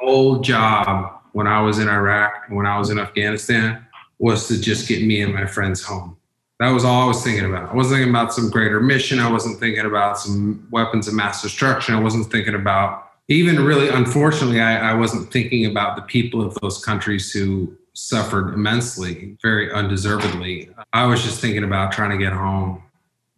whole job when I was in Iraq and when I was in Afghanistan was to just get me and my friends home. That was all I was thinking about. I wasn't thinking about some greater mission. I wasn't thinking about some weapons of mass destruction. I wasn't thinking about, even really, unfortunately, I wasn't thinking about the people of those countries who suffered immensely, very undeservedly. I was just thinking about trying to get home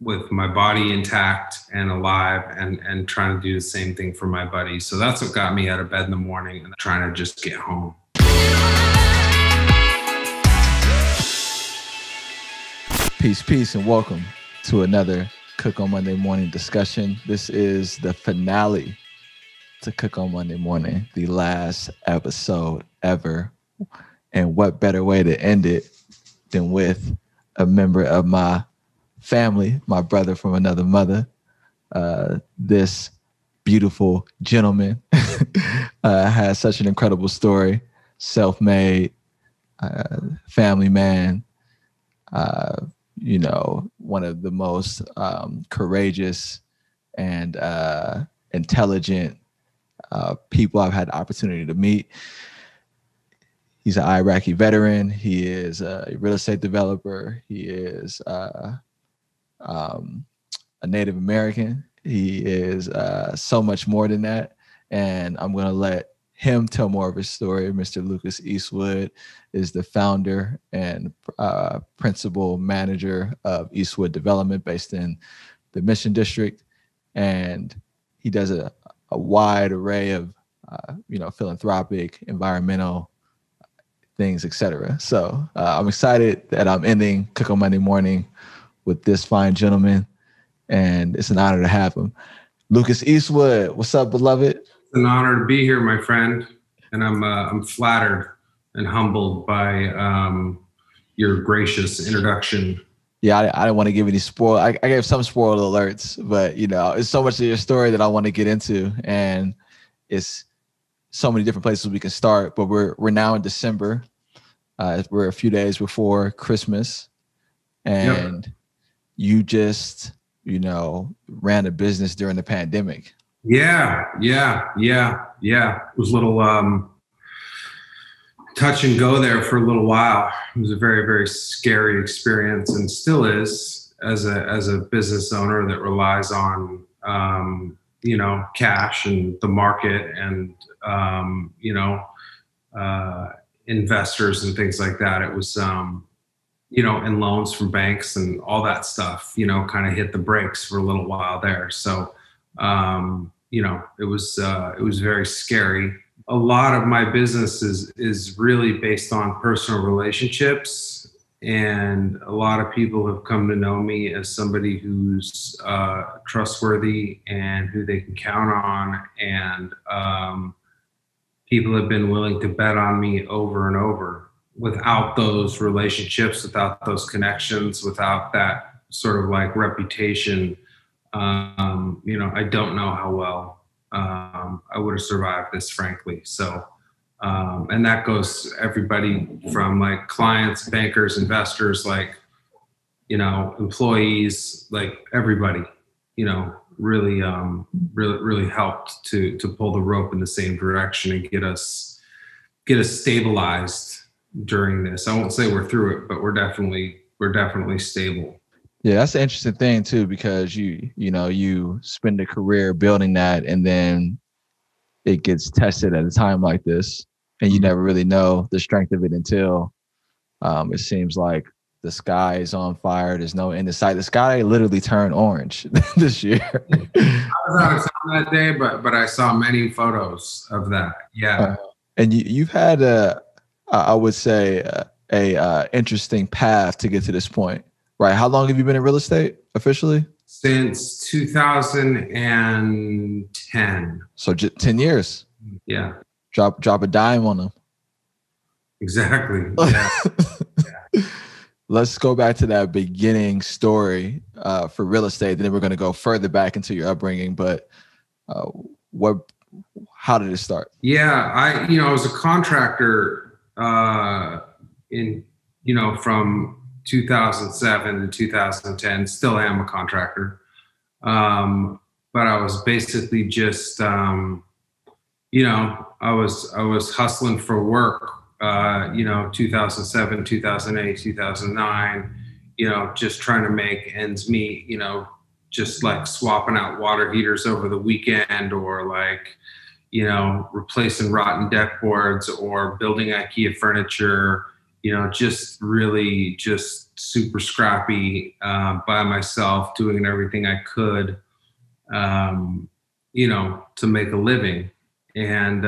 with my body intact and alive, and trying to do the same thing for my buddies. So that's what got me out of bed in the morning and trying to just get home. Peace, and welcome to another Cook on Monday Morning discussion. This is the finale to Cook on Monday Morning, the last episode ever. And what better way to end it than with a member of my family, my brother from another mother. This beautiful gentleman has such an incredible story, self-made, family man, one of the most courageous and intelligent people I've had the opportunity to meet. He's an Iraqi veteran. He is a real estate developer. He is a Native American. He is so much more than that. And I'm going to let him tell more of his story. Mr. Lucas Eastwood is the founder and principal manager of Eastwood Development based in the Mission District. And he does a wide array of, philanthropic, environmental things, etc. So I'm excited that I'm ending Cook on Monday Morning with this fine gentleman, and it's an honor to have him. Lucas Eastwood, what's up, beloved? It's an honor to be here, my friend, and I'm flattered and humbled by your gracious introduction. Yeah, I didn't want to give any spoil. I gave some spoiled alerts, but it's so much of your story that I want to get into, and it's so many different places we can start. But we're now in December. We're a few days before Christmas, and you just ran a business during the pandemic. Yeah. It was a little touch and go there for a little while. It was a very, very scary experience, and still is, as a business owner that relies on cash and the market and investors and things like that. It was and loans from banks and all that stuff, kind of hit the brakes for a little while there. So it was very scary. A lot of my business is really based on personal relationships, and a lot of people have come to know me as somebody who's trustworthy and who they can count on, and people have been willing to bet on me over and over. Without those relationships, without those connections, without that sort of like reputation, I don't know how well I would have survived this, frankly. So, and that goes everybody from like clients, bankers, investors, employees, like everybody, really helped to pull the rope in the same direction and get us stabilized during this. I won't say we're through it, but we're definitely stable. Yeah, that's an interesting thing too, because you spend a career building that, and then it gets tested at a time like this, and you never really know the strength of it until it seems like the sky is on fire. There's no end in sight. The sky literally turned orange this year. I was out of town that day, but I saw many photos of that. Yeah. And you've had I would say a interesting path to get to this point, right? How long have you been in real estate officially? Since 2010. So 10 years. Yeah. Drop a dime on them. Exactly. Yeah. Yeah. Let's go back to that beginning story for real estate. Then we're going to go further back into your upbringing. But how did it start? Yeah, I was a contractor from 2007 to 2010. Still am a contractor, but I was basically just I was hustling for work, 2007, 2008, 2009, just trying to make ends meet, just like swapping out water heaters over the weekend, or like, replacing rotten deck boards, or building IKEA furniture, just really just super scrappy, by myself, doing everything I could, to make a living, and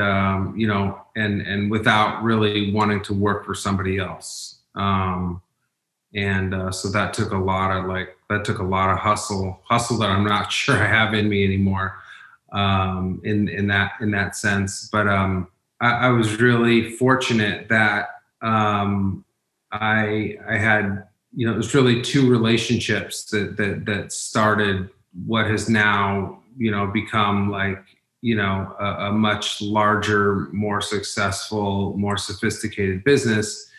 without really wanting to work for somebody else. And So that took a lot of hustle that I'm not sure I have in me anymore, in that sense. But I was really fortunate that, I had, it was really two relationships that started what has now, become like, a much larger, more successful, more sophisticated business.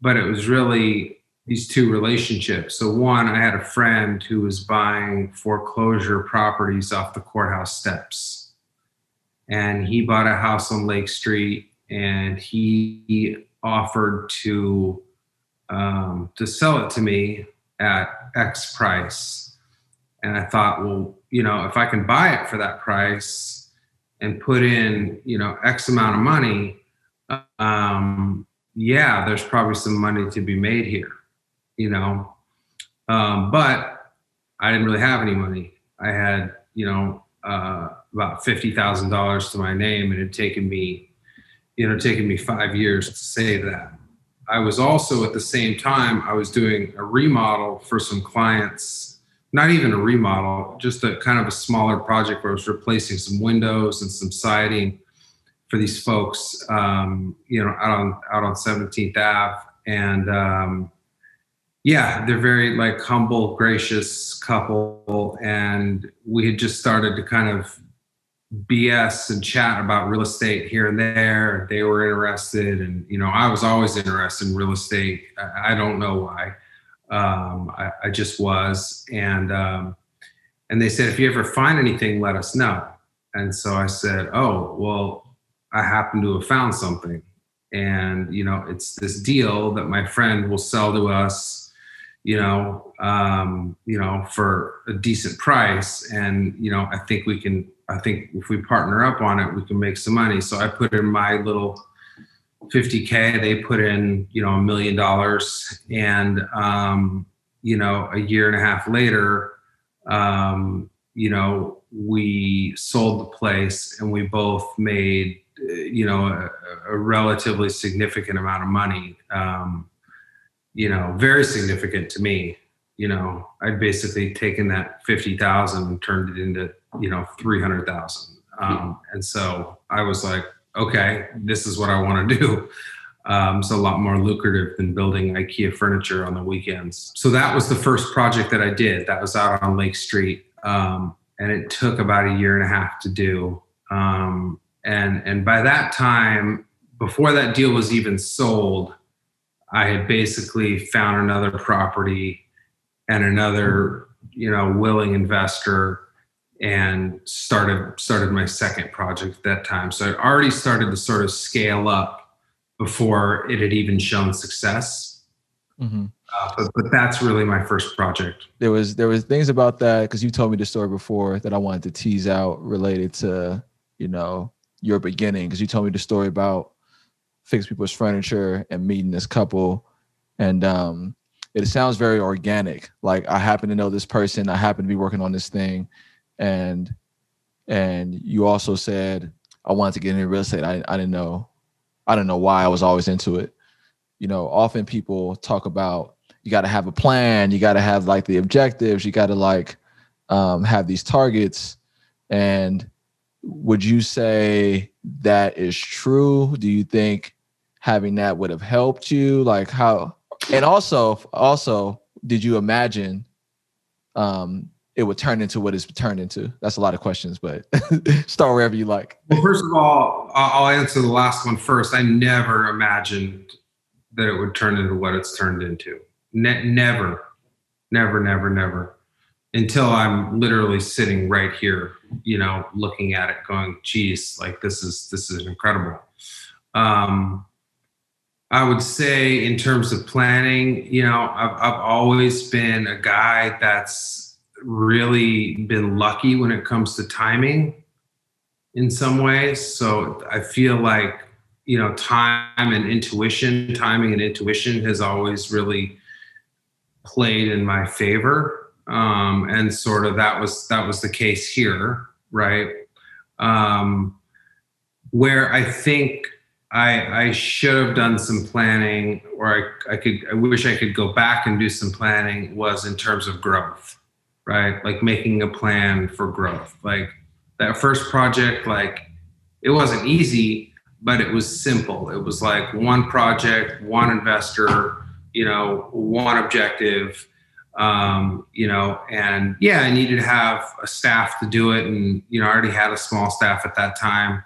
But it was really these two relationships. So one, I had a friend who was buying foreclosure properties off the courthouse steps, and he bought a house on Lake Street, and he offered to sell it to me at X price. And I thought, well, if I can buy it for that price and put in, X amount of money, yeah, there's probably some money to be made here, you know. But I didn't really have any money. I had, about $50,000 to my name, and it had taken me 5 years to save that. I was also, at the same time, I was doing a remodel for some clients. Not even a remodel, just a kind of a smaller project where I was replacing some windows and some siding for these folks, out on 17th Ave. And yeah, they're very like humble, gracious couple, and we had just started to kind of BS and chat about real estate here and there. They were interested, and I was always interested in real estate. I don't know why. I just was, and they said, if you ever find anything, let us know. And so I said, oh well, I happen to have found something, and it's this deal that my friend will sell to us, for a decent price, and I think if we partner up on it, we can make some money. So I put in my little 50K, they put in, $1 million. And, a year and a half later, we sold the place, and we both made, a relatively significant amount of money, very significant to me. I'd basically taken that 50,000 and turned it into, 300,000. And so I was like, okay, this is what I want to do. It's a lot more lucrative than building IKEA furniture on the weekends. So that was the first project that I did. That was out on Lake Street. And it took about a year and a half to do. And by that time, before that deal was even sold, I had basically found another property and another, willing investor, and started my second project at that time. So I'd already started to sort of scale up before it had even shown success. Mm-hmm. But that's really my first project. There was things about that, because you told me the story before, that I wanted to tease out related to, your beginning, because you told me the story about fix people's furniture and meeting this couple. And it sounds very organic. Like, I happen to know this person, I happen to be working on this thing. And you also said, I wanted to get into real estate. I didn't know why I was always into it. Often people talk about, you got to have a plan. You got to have like the objectives. You got to have these targets. And would you say that is true? Do you think having that would have helped you? Like, how? And also, did you imagine it would turn into what it's turned into? That's a lot of questions, but start wherever you like. Well, first of all, I'll answer the last one first. I never imagined that it would turn into what it's turned into. Never. until I'm literally sitting right here, looking at it going, geez, like this is incredible. Um, I would say in terms of planning, I've always been a guy that's really been lucky when it comes to timing in some ways. So I feel like, timing and intuition has always really played in my favor. And sort of that was the case here, right? Um, where I think I should have done some planning, or I wish I could go back and do some planning, was in terms of growth, right? Like making a plan for growth. Like that first project, like it wasn't easy, but it was simple. It was like one project, one investor, one objective, and yeah, I needed to have a staff to do it. And, I already had a small staff at that time.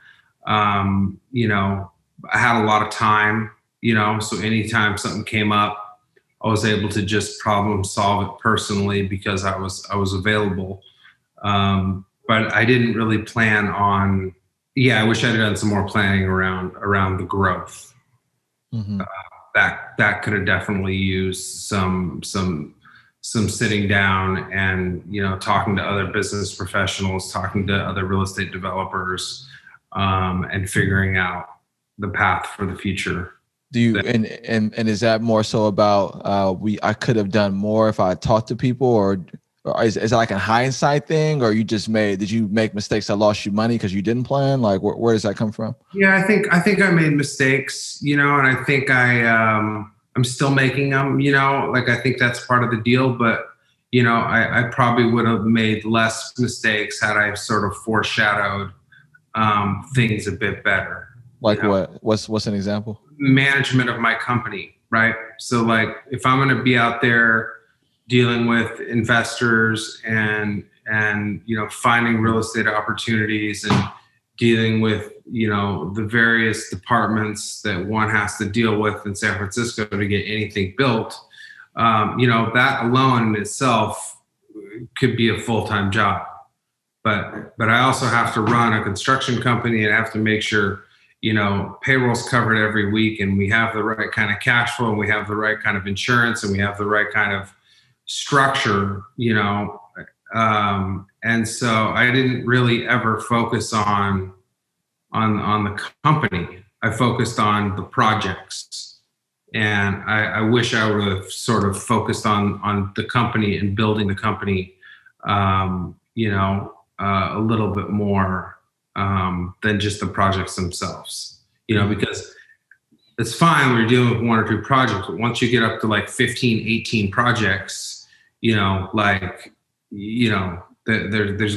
I had a lot of time, so anytime something came up, I was able to just problem solve it personally because I was available. But I didn't really plan on, yeah, I wish I'd done some more planning around the growth. Mm-hmm. That could have definitely used some sitting down and, talking to other business professionals, talking to other real estate developers, and figuring out the path for the future. Do you and is that more so about I could have done more if I talked to people, or is it like a hindsight thing, or did you make mistakes that lost you money because you didn't plan? Like where does that come from? Yeah, I think I made mistakes, and I think I'm still making them, like I think that's part of the deal, but I probably would have made less mistakes had I sort of foreshadowed things a bit better. Like what? What's an example? Management of my company, right? So like if I'm going to be out there dealing with investors and finding real estate opportunities and dealing with the various departments that one has to deal with in San Francisco to get anything built, that alone in itself could be a full-time job. But I also have to run a construction company and have to make sure payroll's covered every week, and we have the right kind of cash flow, and we have the right kind of insurance, and we have the right kind of structure, and so I didn't really ever focus on the company. I focused on the projects, and I wish I would have sort of focused on the company and building the company, a little bit more than just the projects themselves, because it's fine when you're dealing with one or two projects, but once you get up to like 15, 18 projects, there's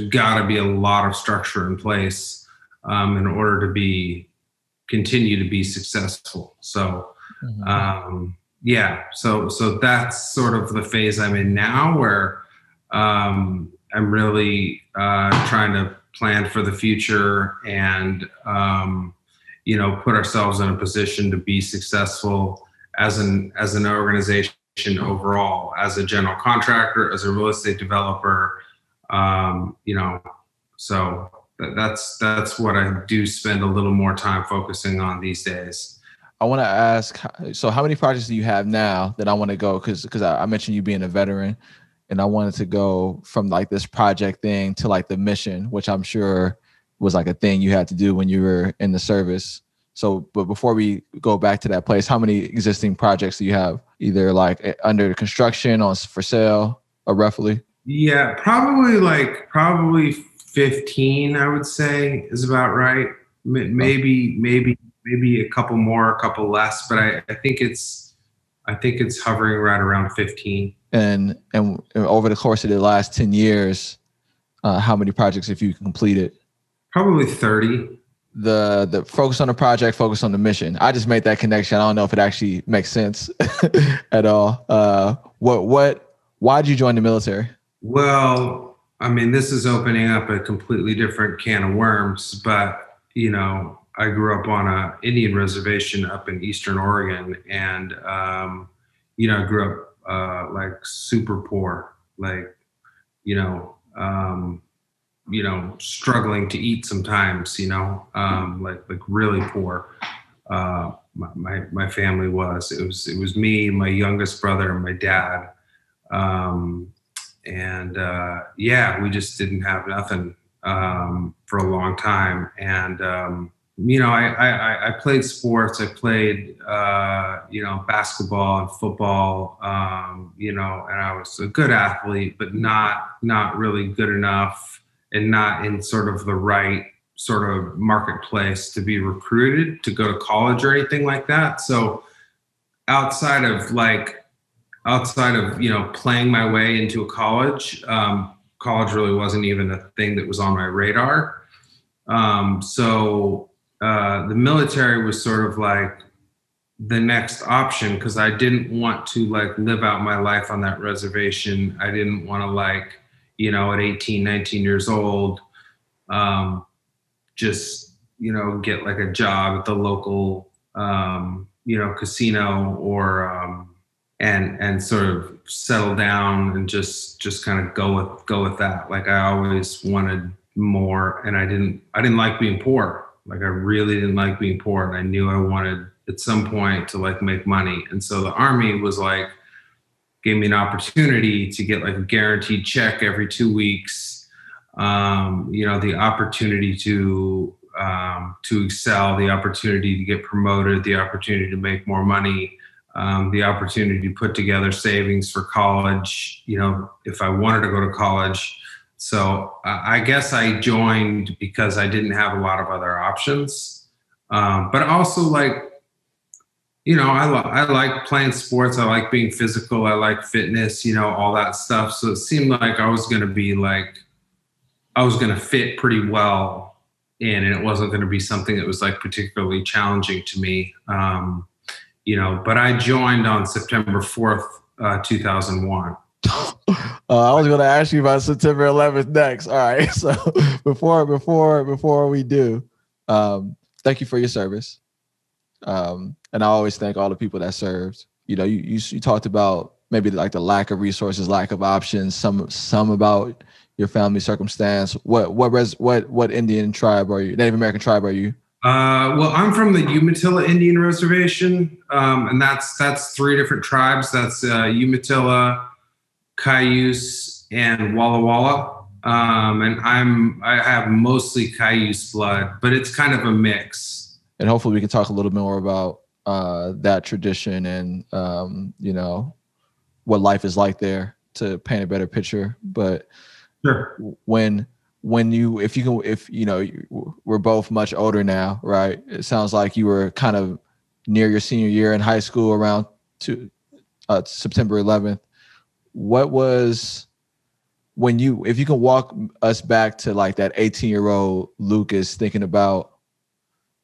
got to be a lot of structure in place in order to continue to be successful. So, so that's sort of the phase I'm in now, where I'm really trying to plan for the future and put ourselves in a position to be successful as an organization overall, as a general contractor, as a real estate developer. So that's what I do spend a little more time focusing on these days. I want to ask, so how many projects do you have now that I want to go? Because I mentioned you being a veteran, and I wanted to go from like this project thing to like the mission, which I'm sure was like a thing you had to do when you were in the service. So, but before we go back to that place, how many existing projects do you have, either like under construction or for sale, or roughly? Yeah, probably 15, I would say, is about right. Maybe a couple more, a couple less, but I think it's hovering right around 15. And over the course of the last 10 years, how many projects have you completed? Probably 30. The focus on the project, focus on the mission. I just made that connection. I don't know if it actually makes sense at all. Why did you join the military? Well, I mean, this is opening up a completely different can of worms, but I grew up on an Indian reservation up in Eastern Oregon, and I grew up like super poor, like you know, struggling to eat sometimes, like really poor. My family was. It was me, my youngest brother, and my dad. Um, and yeah, we just didn't have nothing for a long time. And I played sports. I played basketball and football. And I was a good athlete, but not really good enough, and not in sort of the right sort of marketplace to be recruited to go to college or anything like that. So outside of like playing my way into a college, college really wasn't even a thing that was on my radar. So the military was sort of like the next option, because I didn't want to like live out my life on that reservation. I didn't want to at 18, 19 years old, just get like a job at the local casino, or and sort of settle down and just kind of go with that. Like I always wanted more, and I didn't like being poor. Like I really didn't like being poor, and I knew I wanted at some point to like make money. And so the Army was like, gave me an opportunity to get like a guaranteed check every 2 weeks. The opportunity to excel, the opportunity to get promoted, the opportunity to make more money, the opportunity to put together savings for college, if I wanted to go to college. So I guess I joined because I didn't have a lot of other options. But also I like playing sports. I like being physical. I like fitness, all that stuff. So it seemed like I was going to fit pretty well in, and it wasn't going to be something that was like particularly challenging to me. But I joined on September 4th, 2001. I was going to ask you about September 11th next. All right. So before we do, thank you for your service. And I always thank all the people that served. You talked about maybe like the lack of resources, lack of options, some about your family circumstance. What Indian tribe are you? Native American tribe are you? Well, I'm from the Umatilla Indian Reservation, and that's three different tribes. That's Umatilla, Cayuse, and Walla Walla. And I have mostly Cayuse blood, but it's kind of a mix. And hopefully we can talk a little bit more about that tradition and what life is like there to paint a better picture. But sure. When we're both much older now, right? It sounds like you were kind of near your senior year in high school around September 11th. What was if you can walk us back to like that 18-year-old Lucas thinking about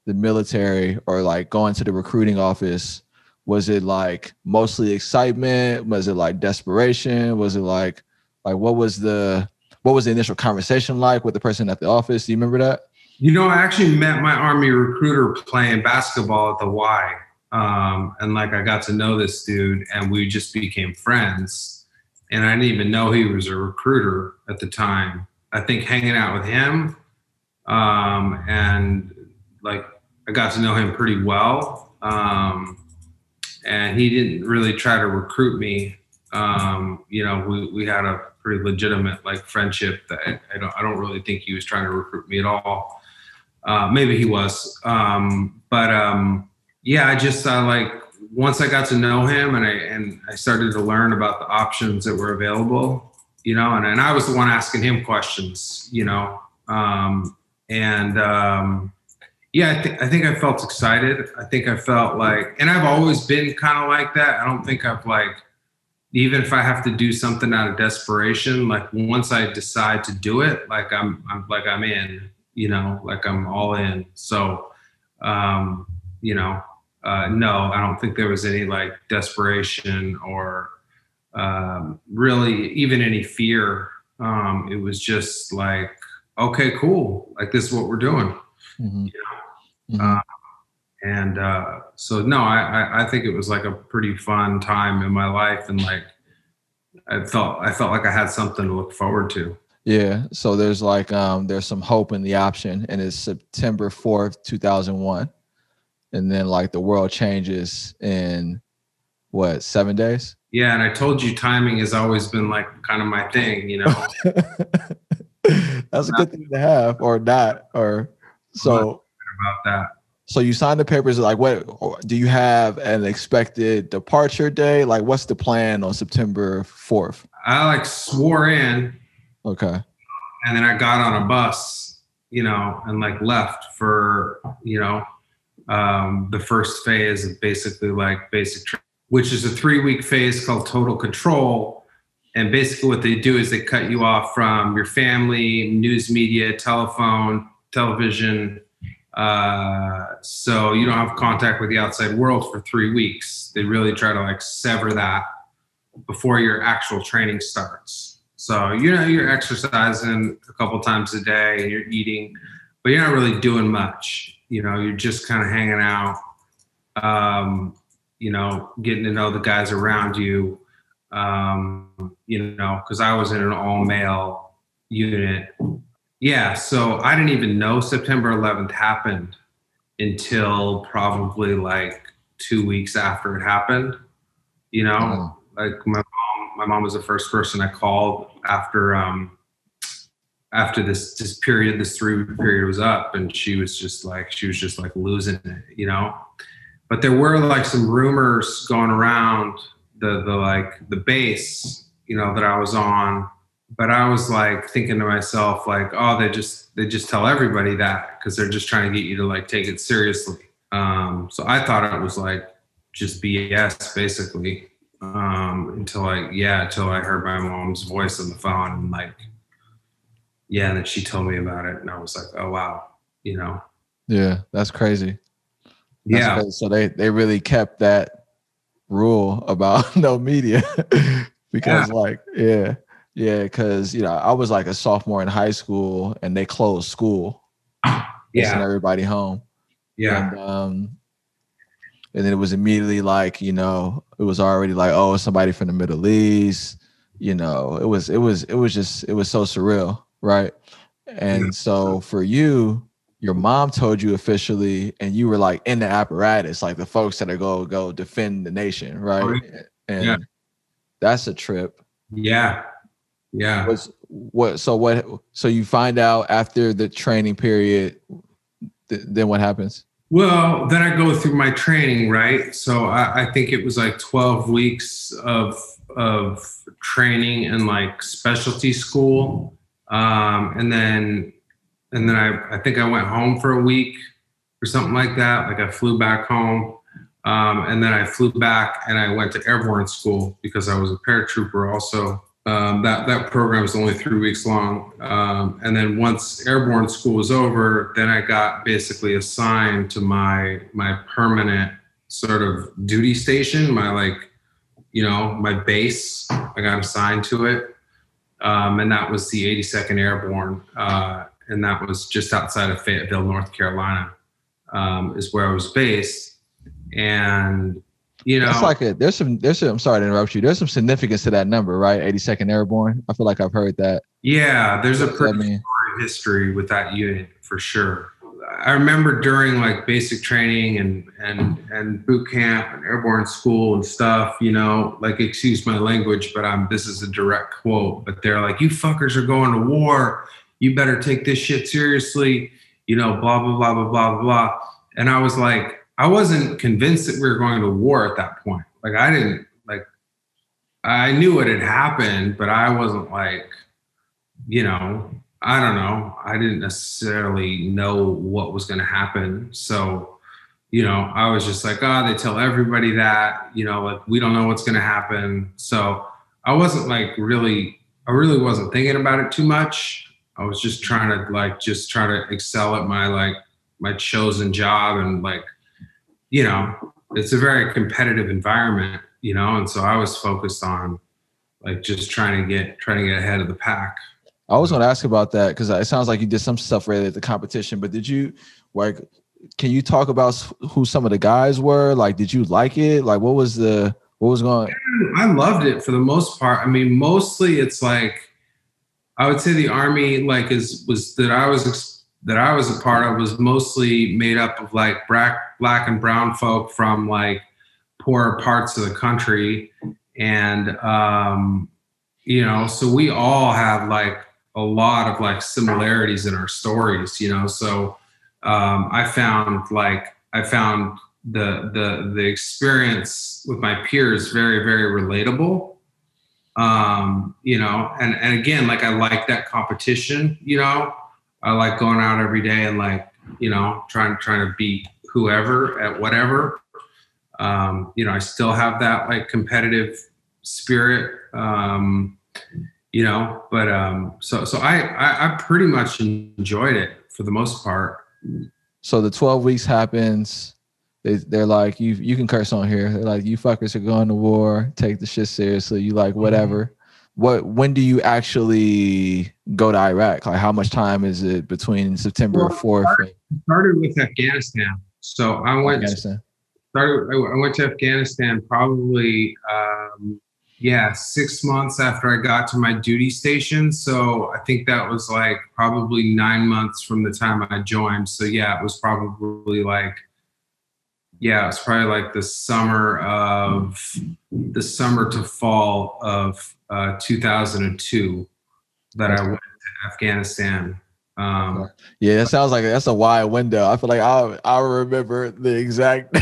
the military or like going to the recruiting office, was it like mostly excitement? Was it like desperation? Was it like what was the initial conversation like with the person at the office? Do you remember that? I actually met my Army recruiter playing basketball at the Y. And like I got to know this dude, and we just became friends. And I didn't even know he was a recruiter at the time. I think hanging out with him, and like I got to know him pretty well. And he didn't really try to recruit me. We had a pretty legitimate like friendship that I don't really think he was trying to recruit me at all. Maybe he was. Yeah, I just like once I got to know him and I started to learn about the options that were available, and I was the one asking him questions, yeah, I think I felt excited. I think I felt like, and I've always been kind of like that. I don't think I've like, even if I have to do something out of desperation, like once I decide to do it, like I'm in, like I'm all in. So, no, I don't think there was any like desperation or really even any fear. It was just like, okay, cool. Like this is what we're doing. Mm-hmm. Mm-hmm. So no, I think it was like a pretty fun time in my life, and like I felt like I had something to look forward to. Yeah. So there's like there's some hope in the option, and it's September 4th, 2001. And then like the world changes in what, 7 days? Yeah, and I told you timing has always been like kind of my thing, you know. That's a good thing to have, or not, or so. About that. So you sign the papers. Like, what do you have an expected departure day? Like, what's the plan on September 4th? I like swore in. Okay. And then I got on a bus, you know, and like left for, you know, the first phase of basically like which is a 3-week phase called total control. And basically what they do is they cut you off from your family, news media, television. So you don't have contact with the outside world for 3 weeks. They really try to like sever that before your actual training starts. So, you know, you're exercising a couple times a day and you're eating, but you're not really doing much. You know, you're just kind of hanging out, you know, getting to know the guys around you, you know, because I was in an all-male unit. Yeah, so I didn't even know September 11th happened until probably like 2 weeks after it happened. You know, like my mom was the first person I called after this 3-week period was up, and she was just like losing it, you know. But there were like some rumors going around the base, you know, that I was on. But I was like thinking to myself, like, oh, they just tell everybody that because they're just trying to get you to like take it seriously. So I thought it was like just BS basically, until I heard my mom's voice on the phone, and like, yeah, and then she told me about it, and I was like, oh wow, you know. Yeah, that's crazy. That's crazy. So they really kept that rule about no media because because you know, I was like a sophomore in high school and they closed school. They sent everybody home. And then it was immediately like, you know, it was already like, oh, somebody from the Middle East, you know, it was so surreal, right? And so for you, your mom told you officially, and you were like in the apparatus, like the folks that are go defend the nation, right? And that's a trip. Yeah. So you find out after the training period, then what happens? Well, then I go through my training, right? So I think it was like 12 weeks of training in like specialty school. And then I think I went home for a week or something like that. Like I flew back home. And then I flew back and I went to airborne school because I was a paratrooper also. That program was only 3 weeks long. And then once airborne school was over, then I got basically assigned to my permanent sort of duty station, my like, you know, my base. I got assigned to it. And that was the 82nd Airborne. And that was just outside of Fayetteville, North Carolina, is where I was based. And you know, it's like there's some, I'm sorry to interrupt you. There's some significance to that number, right? 82nd Airborne. I feel like I've heard that. Yeah, there's a pretty history with that unit for sure. I remember during like basic training and boot camp and airborne school and stuff, you know, like, excuse my language, but this is a direct quote, but they're like, you fuckers are going to war. You better take this shit seriously, you know, blah, blah, blah, blah, blah, blah. And I was like, I wasn't convinced that we were going to war at that point. Like I knew what had happened, but I wasn't like, you know, I don't know. I didn't necessarily know what was going to happen. So, you know, I was just like, oh, they tell everybody that, you know, like we don't know what's going to happen. So I wasn't like I really wasn't thinking about it too much. I was just trying to excel at my chosen job. And like, you know, it's a very competitive environment, you know? And so I was focused on like just trying to get ahead of the pack. I was going to ask about that because it sounds like you did some stuff related to competition, but did you like, can you talk about who some of the guys were? Like, did you like it? Like, what was going on? I loved it for the most part. I mean, mostly it's like, I would say the army like was that I was a part of was mostly made up of like black and brown folk from like poorer parts of the country, and so we all have like a lot of like similarities in our stories, so I found the experience with my peers very, very relatable. And again, like I like that competition, I like going out every day and like, trying to beat whoever at whatever. I still have that like competitive spirit. So I pretty much enjoyed it for the most part. So the 12 weeks happens. They're like, you can curse on here. They're like, you fuckers are going to war. Take the shit seriously. You like whatever. When do you actually go to Iraq? Like, how much time is it between September 4th? Started with Afghanistan. So I went to Afghanistan probably 6 months after I got to my duty station. So I think that was like probably 9 months from the time I joined. So yeah, it was probably like the summer to fall of 2002 that I went to Afghanistan. Yeah, it sounds like that's a wide window. I feel like I remember the exact.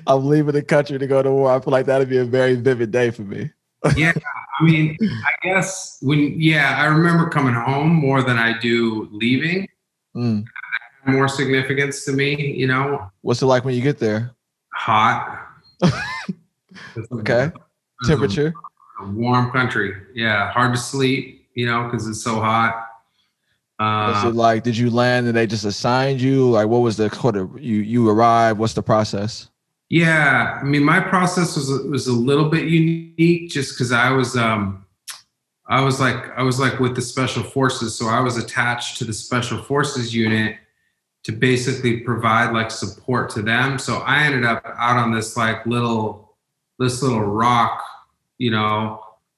I'm leaving the country to go to war. I feel like that'd be a very vivid day for me. Yeah, I mean, I guess I remember coming home more than I do leaving. More significance to me, What's it like when you get there? Hot. Okay. Temperature? A warm country. Yeah, hard to sleep, because it's so hot. Was it like, did you land and they just assigned you? Like, what was you arrived? What's the process? Yeah, I mean, my process was a little bit unique just because I was like with the special forces, so I was attached to the special forces unit to basically provide like support to them. So I ended up out on this little rock,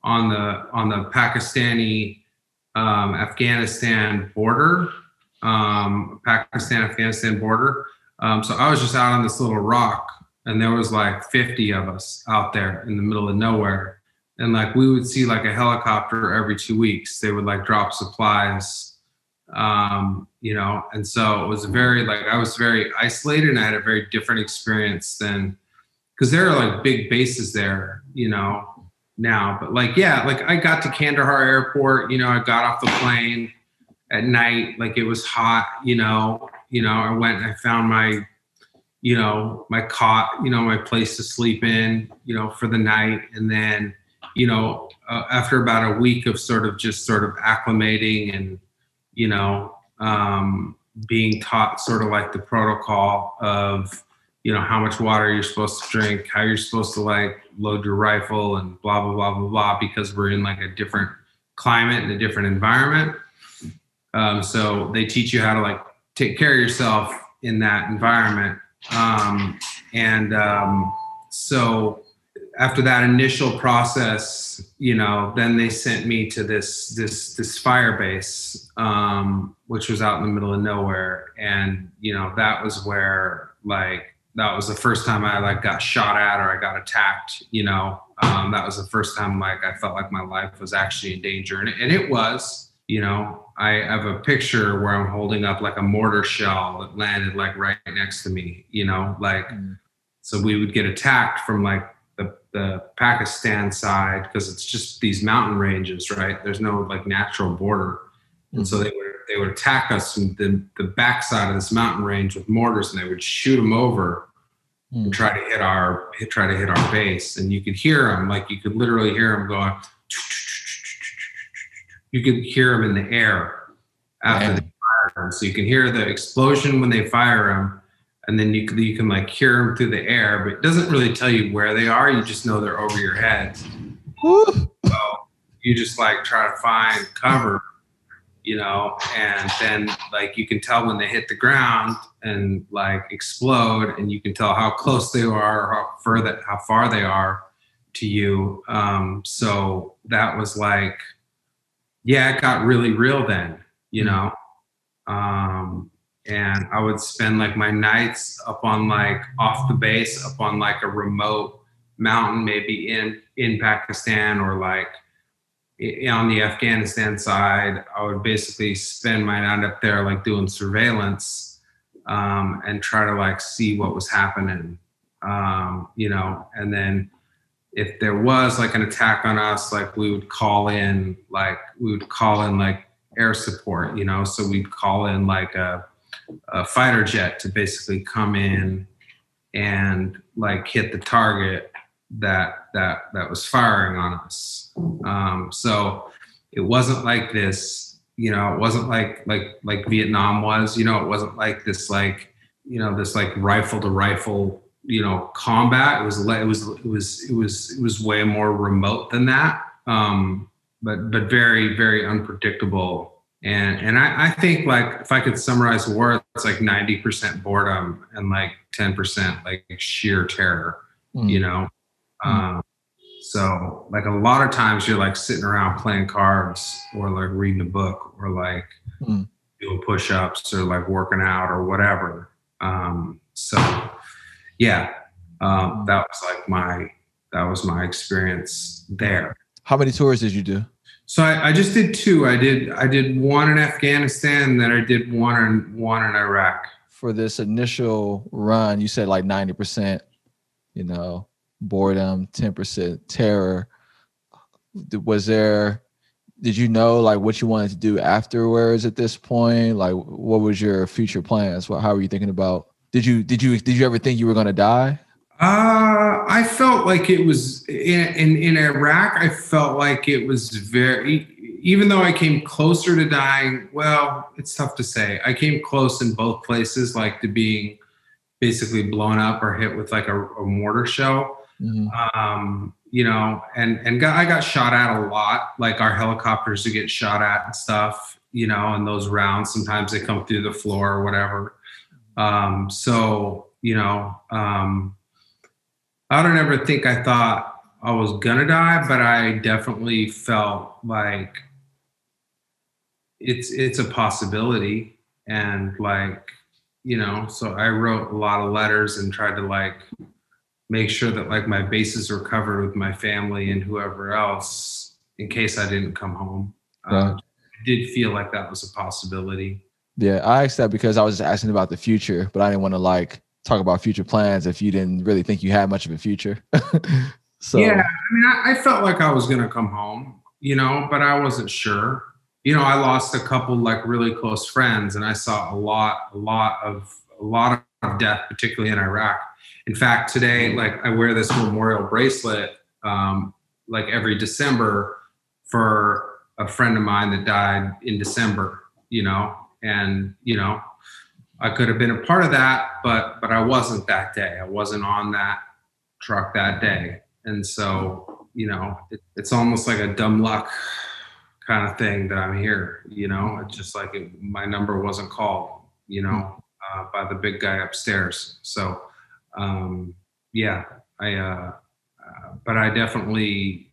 on the Pakistani Afghanistan border, Pakistan-Afghanistan border. So I was just out on this little rock, and there was like 50 of us out there in the middle of nowhere. And like we would see like a helicopter every 2 weeks. They would like drop supplies, and so it was I was very isolated, and I had a very different experience than, because there are like big bases there, now, but like I got to Kandahar airport, I got off the plane at night, like it was hot, I went and I found my my cot, my place to sleep in, for the night. And then after about a week of sort of acclimating and being taught sort of like the protocol of how much water you're supposed to drink, how you're supposed to like load your rifle, and blah blah blah blah blah, because we're in like a different climate and a different environment. So they teach you how to like take care of yourself in that environment. So after that initial process, then they sent me to this fire base, which was out in the middle of nowhere. And, that was where that was the first time I like got shot at or I got attacked, that was the first time like I felt like my life was actually in danger. And it was, I have a picture where I'm holding up like a mortar shell that landed like right next to me, so we would get attacked from like the Pakistan side, because it's just these mountain ranges, right? There's no like natural border. And so they would attack us from the backside of this mountain range with mortars, and they would shoot them over and try to hit our base. And you could hear them, like you could literally hear them going. You could hear them in the air after they fire them. So you can hear the explosion when they fire them, and then you can like hear them through the air, but it doesn't really tell you where they are. You just know they're over your head. So you just like try to find cover, and then like you can tell when they hit the ground and like explode, and you can tell how close they are or how far they are to you. So that was like, yeah, it got really real then, you know. And I would spend like my nights up on like off the base, up on like a remote mountain, maybe in Pakistan, or like on the Afghanistan side. I would basically spend my night up there, like doing surveillance, and try to like see what was happening, you know. And then if there was like an attack on us, like we would call in like air support, you know. So we'd call in like a fighter jet to basically come in and like hit the target that was firing on us. So it wasn't like this, you know. It wasn't like Vietnam was, you know. It wasn't like this, like, you know, this like rifle to rifle, you know, combat. It was way more remote than that, but very, very unpredictable. And I think, like, if I could summarize the war, it's like 90% boredom and like 10% like sheer terror, you know. So like a lot of times you're like sitting around playing cards or like reading a book or like doing push-ups or like working out or whatever. So yeah, that was my experience there. How many tours did you do? So I just did two. I did one in Afghanistan, and then I did one in Iraq. For this initial run, you said like 90%, you know, boredom, 10% terror. Did you know like what you wanted to do afterwards at this point? Like, what was your future plans? How were you thinking about? Did you ever think you were going to die? I felt like it was in Iraq. I felt like it was even though I came closer to dying. Well, it's tough to say. I came close in both places, like to being basically blown up or hit with like a mortar shell. You know, and I got shot at a lot. Like our helicopters would get shot at and stuff, you know, and those rounds, sometimes they come through the floor or whatever. So, you know, I don't ever think I thought I was gonna die, but I definitely felt like it's a possibility. And like, you know, so I wrote a lot of letters and tried to like make sure that like my bases were covered with my family and whoever else in case I didn't come home. Right. I did feel like that was a possibility. Yeah, I asked that because I was just asking about the future, but I didn't want to like talk about future plans if you didn't really think you had much of a future. So yeah, I mean, I felt like I was going to come home, you know, but I wasn't sure. You know, I lost a couple like really close friends, and I saw a lot of death, particularly in Iraq. In fact, today, like I wear this memorial bracelet, like every December for a friend of mine that died in December, you know, and, you know, I could have been a part of that, but I wasn't that day. I wasn't on that truck that day. And so, you know, it's almost like a dumb luck kind of thing that I'm here, you know. It's just like my number wasn't called, you know, by the big guy upstairs. So, yeah, but I definitely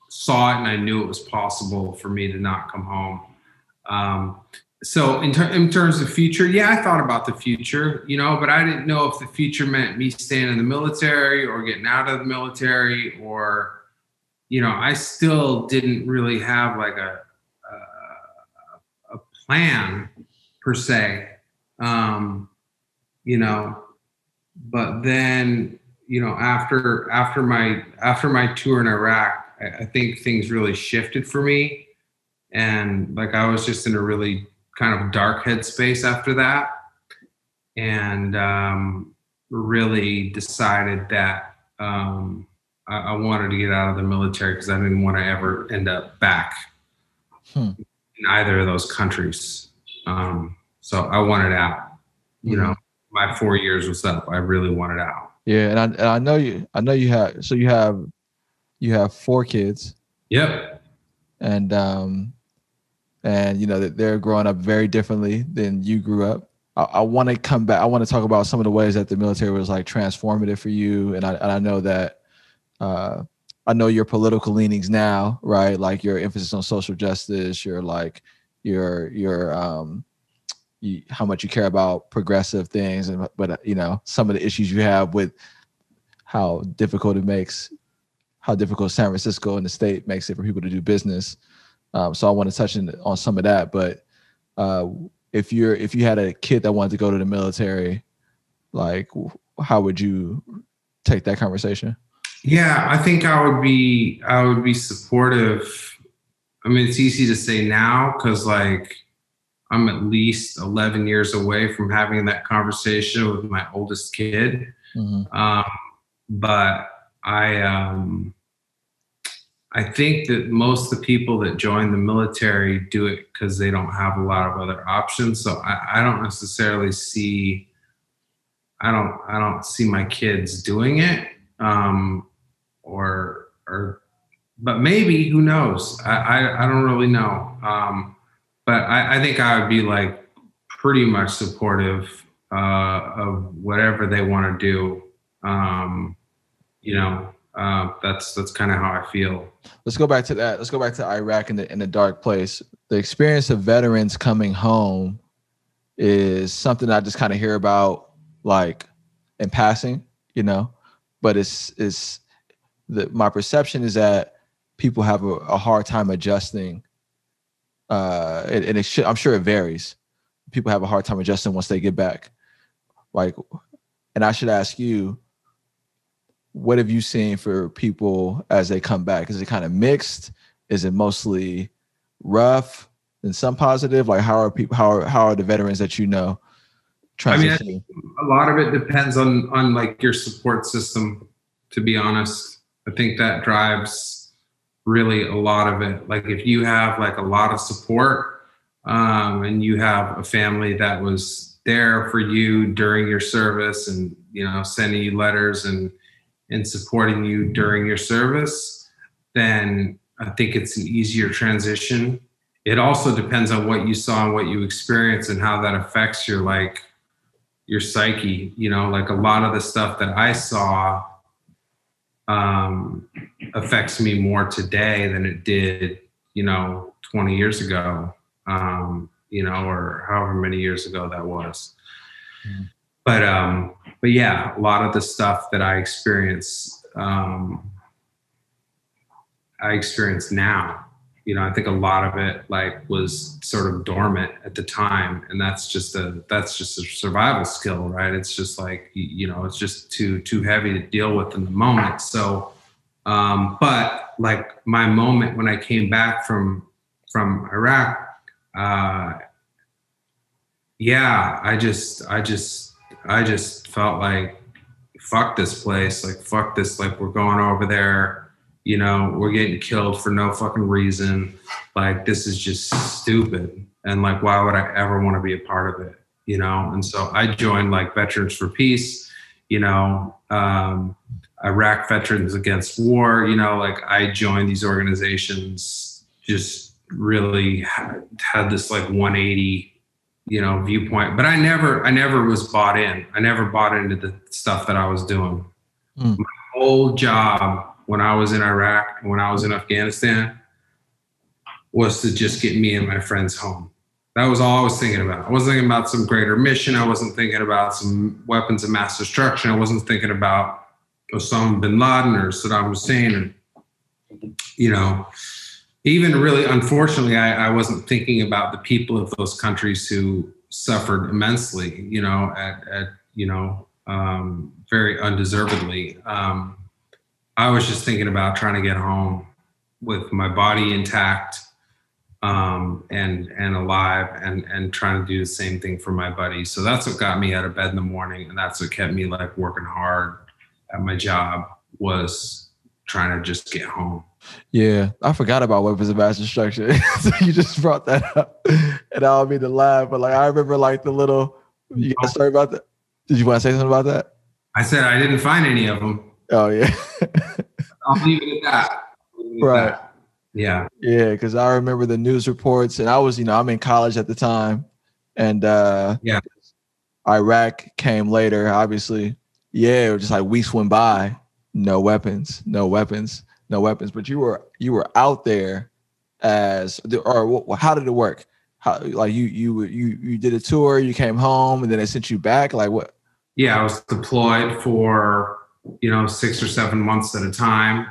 saw it, and I knew it was possible for me to not come home. So in terms of future, yeah, I thought about the future, you know, but I didn't know if the future meant me staying in the military or getting out of the military, or, you know, I still didn't really have like a plan per se, you know. But then, you know, after my tour in Iraq, I think things really shifted for me, and like I was just in a really kind of dark headspace after that, and really decided that I wanted to get out of the military because I didn't want to ever end up back in either of those countries. So I wanted out. You know, my 4 years was up. I really wanted out. Yeah, and I know you have 4 kids. Yep. And you know that they're growing up very differently than you grew up. I want to come back. I want to talk about some of the ways that the military was like transformative for you. And I know that I know your political leanings now, right? Like your emphasis on social justice, your like your how much you care about progressive things, and but you know, some of the issues you have with how difficult San Francisco and the state makes it for people to do business. So I want to touch on some of that. But if you had a kid that wanted to go to the military, like how would you take that conversation? Yeah, I think I would be supportive. I mean, it's easy to say now because like I'm at least 11 years away from having that conversation with my oldest kid. Mm-hmm. But I think that most of the people that join the military do it because they don't have a lot of other options. So I don't necessarily see I don't see my kids doing it. Or but maybe, who knows? I don't really know. But I think I would be like pretty much supportive of whatever they want to do. That's kind of how I feel. Let's go back to that. Let's go back to Iraq and the dark place. The experience of veterans coming home is something I just kind of hear about like in passing, you know, but my perception is that people have a hard time adjusting. I'm sure it varies. People have a hard time adjusting once they get back. Like, and I should ask you, what have you seen for people as they come back? Is it kind of mixed? Is it mostly rough and some positive? Like, how are the veterans that you know transitioning? I mean, I think a lot of it depends on like your support system, to be honest. I think that drives really a lot of it. Like if you have like a lot of support, and you have a family that was there for you during your service and, you know, sending you letters and supporting you during your service, then I think it's an easier transition. It also depends on what you saw and what you experienced and how that affects your psyche. You know, like a lot of the stuff that I saw affects me more today than it did, 20 years ago, or however many years ago that was. Mm. But yeah, a lot of the stuff that I experience now. I think a lot of it like was sort of dormant at the time, and that's just a survival skill, right? It's just like, it's just too heavy to deal with in the moment. So, but like my moment when I came back from Iraq, yeah, I just felt like, fuck this place, like fuck this, like we're going over there. We're getting killed for no fucking reason. Like, this is just stupid. And like, why would I ever want to be a part of it? And so I joined like Veterans for Peace, Iraq Veterans Against War, like I joined these organizations, just really had this like 180, viewpoint. But I never was bought in. I never bought into the stuff that I was doing. My whole job when I was in Iraq, when I was in Afghanistan, was to just get me and my friends home. That was all I was thinking about. I wasn't thinking about some greater mission. I wasn't thinking about some weapons of mass destruction. I wasn't thinking about Osama bin Laden or Saddam Hussein. And, even really, unfortunately, I wasn't thinking about the people of those countries who suffered immensely, very undeservedly. I was just thinking about trying to get home with my body intact, and alive, and trying to do the same thing for my buddies. So that's what got me out of bed in the morning, and that's what kept me like working hard at my job, was trying to just get home. Yeah, I forgot about weapons of mass destruction. So you just brought that up, and I don't mean to laugh, but like I remember like the little. You got a story about that? Did you want to say something about that? I said I didn't find any of them. Oh yeah. I'll leave it at that. Right. Yeah. Yeah, because I remember the news reports, and I was, I'm in college at the time, and yeah, Iraq came later, obviously. Yeah, it was just like weeks went by, no weapons. no weapons, but you were out there how did it work? How, like you did a tour, you came home, and then they sent you back? Like what? Yeah, I was deployed for, 6 or 7 months at a time.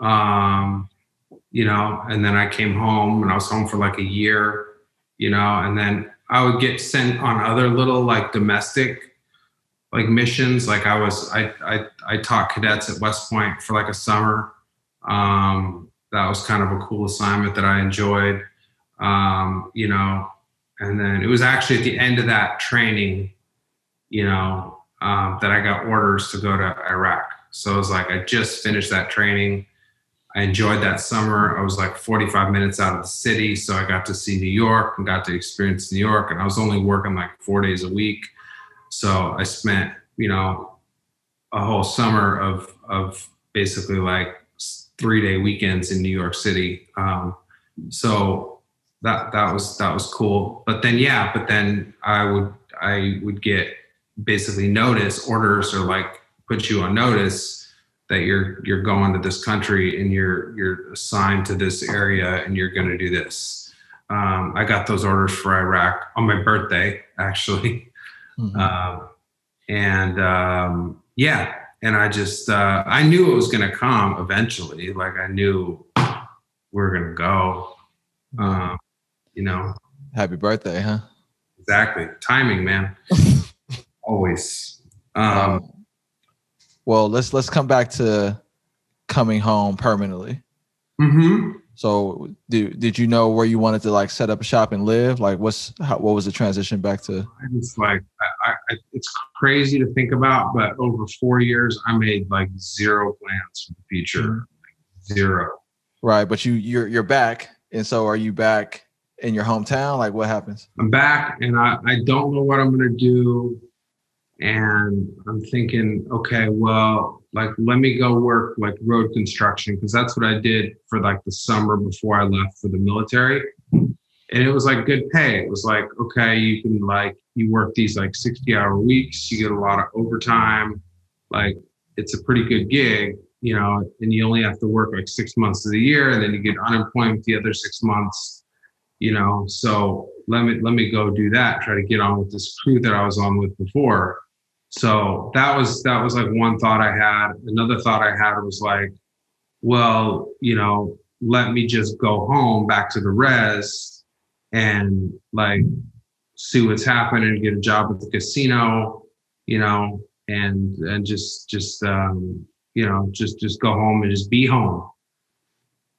Um, and then I came home and I was home for like a year, and then I would get sent on other little like domestic like missions. Like I taught cadets at West Point for like a summer. That was kind of a cool assignment that I enjoyed. And then it was actually at the end of that training, that I got orders to go to Iraq. So it was like I just finished that training. I enjoyed that summer. I was like 45 minutes out of the city, so I got to see New York and got to experience New York. And I was only working like 4 days a week, so I spent a whole summer of basically like 3-day weekends in New York City. So that was cool. But then I would get basically orders, or like put you on notice that you're going to this country and you're assigned to this area and you're going to do this. I got those orders for Iraq on my birthday, actually. Mm-hmm. And I just I knew it was going to come eventually. Like I knew we were going to go. Happy birthday, huh? Exactly, timing, man. Always. Well, let's come back to coming home permanently. Mm-hmm. So did you know where you wanted to like set up a shop and live? Like what was the transition back to? It's like it's crazy to think about, but over 4 years, I made like zero plans for the future. Mm-hmm. Zero. Right, but you're back, and so are you back in your hometown? Like what happens? I'm back, and I don't know what I'm gonna do. And I'm thinking, okay, well, like, let me go work like road construction, because that's what I did for like the summer before I left for the military. And it was like good pay. It was like, okay, you work these like 60-hour weeks, you get a lot of overtime. Like, it's a pretty good gig, and you only have to work like 6 months of the year, and then you get unemployment the other 6 months, so let me go do that, try to get on with this crew that I was on with before. So that was like one thought I had. Another thought I had was like, well, let me just go home back to the res and like see what's happening, get a job at the casino, and just go home and just be home.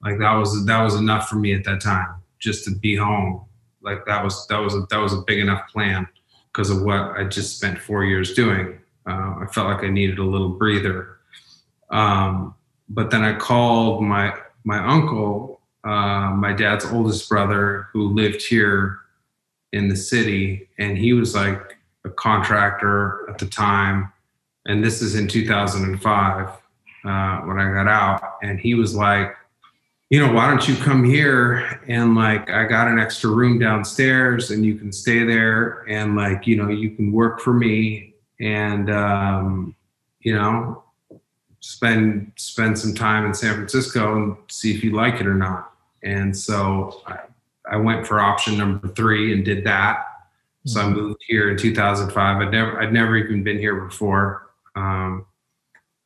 Like that was enough for me at that time, just to be home. Like that was a big enough plan, because of what I just spent 4 years doing. I felt like I needed a little breather. But then I called my uncle, my dad's oldest brother, who lived here in the city, and he was like a contractor at the time. And this is in 2005 when I got out, and he was like, why don't you come here, and like I got an extra room downstairs and you can stay there, and like, you can work for me, and spend some time in San Francisco and see if you like it or not. And so I went for option number 3 and did that. So I moved here in 2005. I'd never even been here before.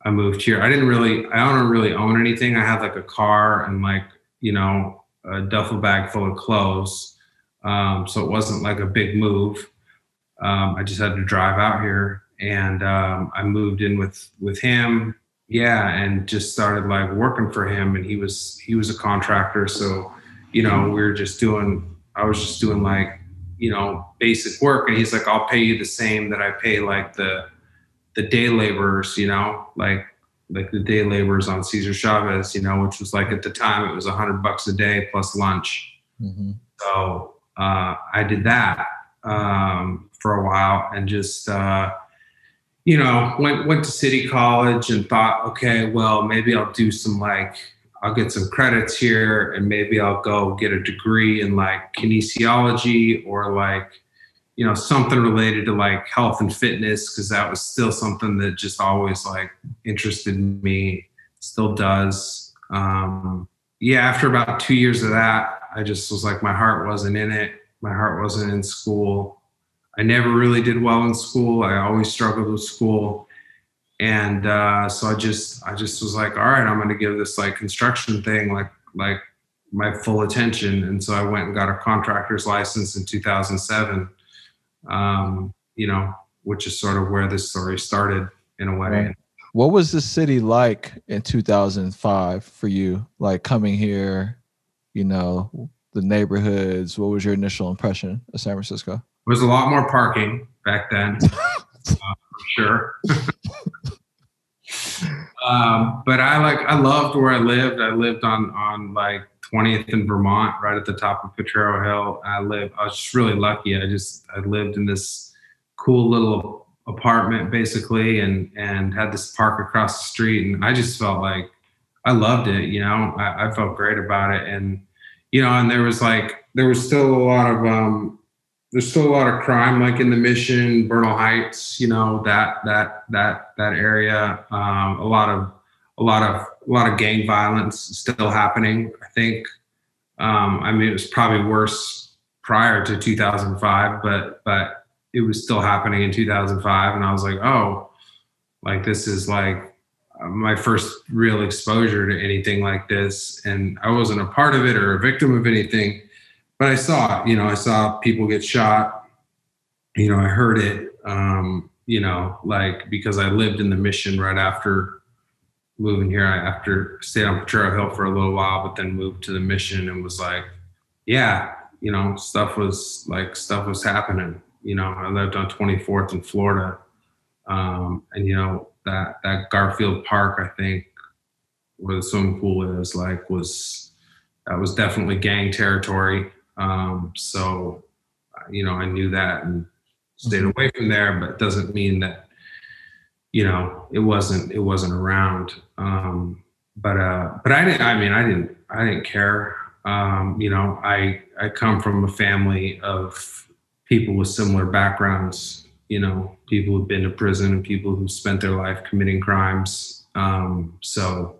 I moved here. I don't really own anything. I had like a car and like, a duffel bag full of clothes. So it wasn't like a big move. I just had to drive out here, and I moved in with him. Yeah. And just started like working for him, and he was a contractor. So, I was just doing like, basic work. And he's like, I'll pay you the same that I pay like the day laborers, like the day laborers on Cesar Chavez, which was like, at the time it was $100 a day plus lunch. Mm-hmm. So I did that for a while, and just went to City College and thought, okay, well, maybe I'll do I'll get some credits here, and maybe I'll go get a degree in like kinesiology, or like, something related to like health and fitness, because that was still something that just always like interested me, still does. Yeah, after about 2 years of that, I just was like, my heart wasn't in it. My heart wasn't in school. I never really did well in school. I always struggled with school. And so I just was like, all right, I'm going to give this like construction thing like my full attention. And so I went and got a contractor's license in 2007. You know, which is sort of where this story started in a way. Right. What was the city like in 2005 for you? Like coming here, you know, the neighborhoods. What was your initial impression of San Francisco? There was a lot more parking back then, for sure. But I loved where I lived. I lived on like 20th in Vermont, right at the top of Potrero Hill. I was just really lucky. I lived in this cool little apartment basically, and had this park across the street, and I just felt like I loved it. You know, I felt great about it, and you know, and there was still a lot of there's still a lot of crime, like in the Mission, Bernal Heights, you know, that area. A lot of gang violence still happening. I think. I mean, it was probably worse prior to 2005, but it was still happening in 2005, and I was like, oh, like this is like my first real exposure to anything like this, and I wasn't a part of it or a victim of anything. But I saw it, you know, I saw people get shot, you know, I heard it, you know, like because I lived in the Mission right after moving here. I after stayed on Potrero Hill for a little while, but then moved to the Mission and was like, yeah, you know, stuff was happening. You know, I lived on 24th in Florida. And you know, that Garfield Park, I think, where the swimming pool is, like that was definitely gang territory. So, you know, I knew that and stayed away from there, but it doesn't mean that, you know, it wasn't around. But I didn't care. You know, I come from a family of people with similar backgrounds, you know, people who've been to prison and people who spent their life committing crimes. So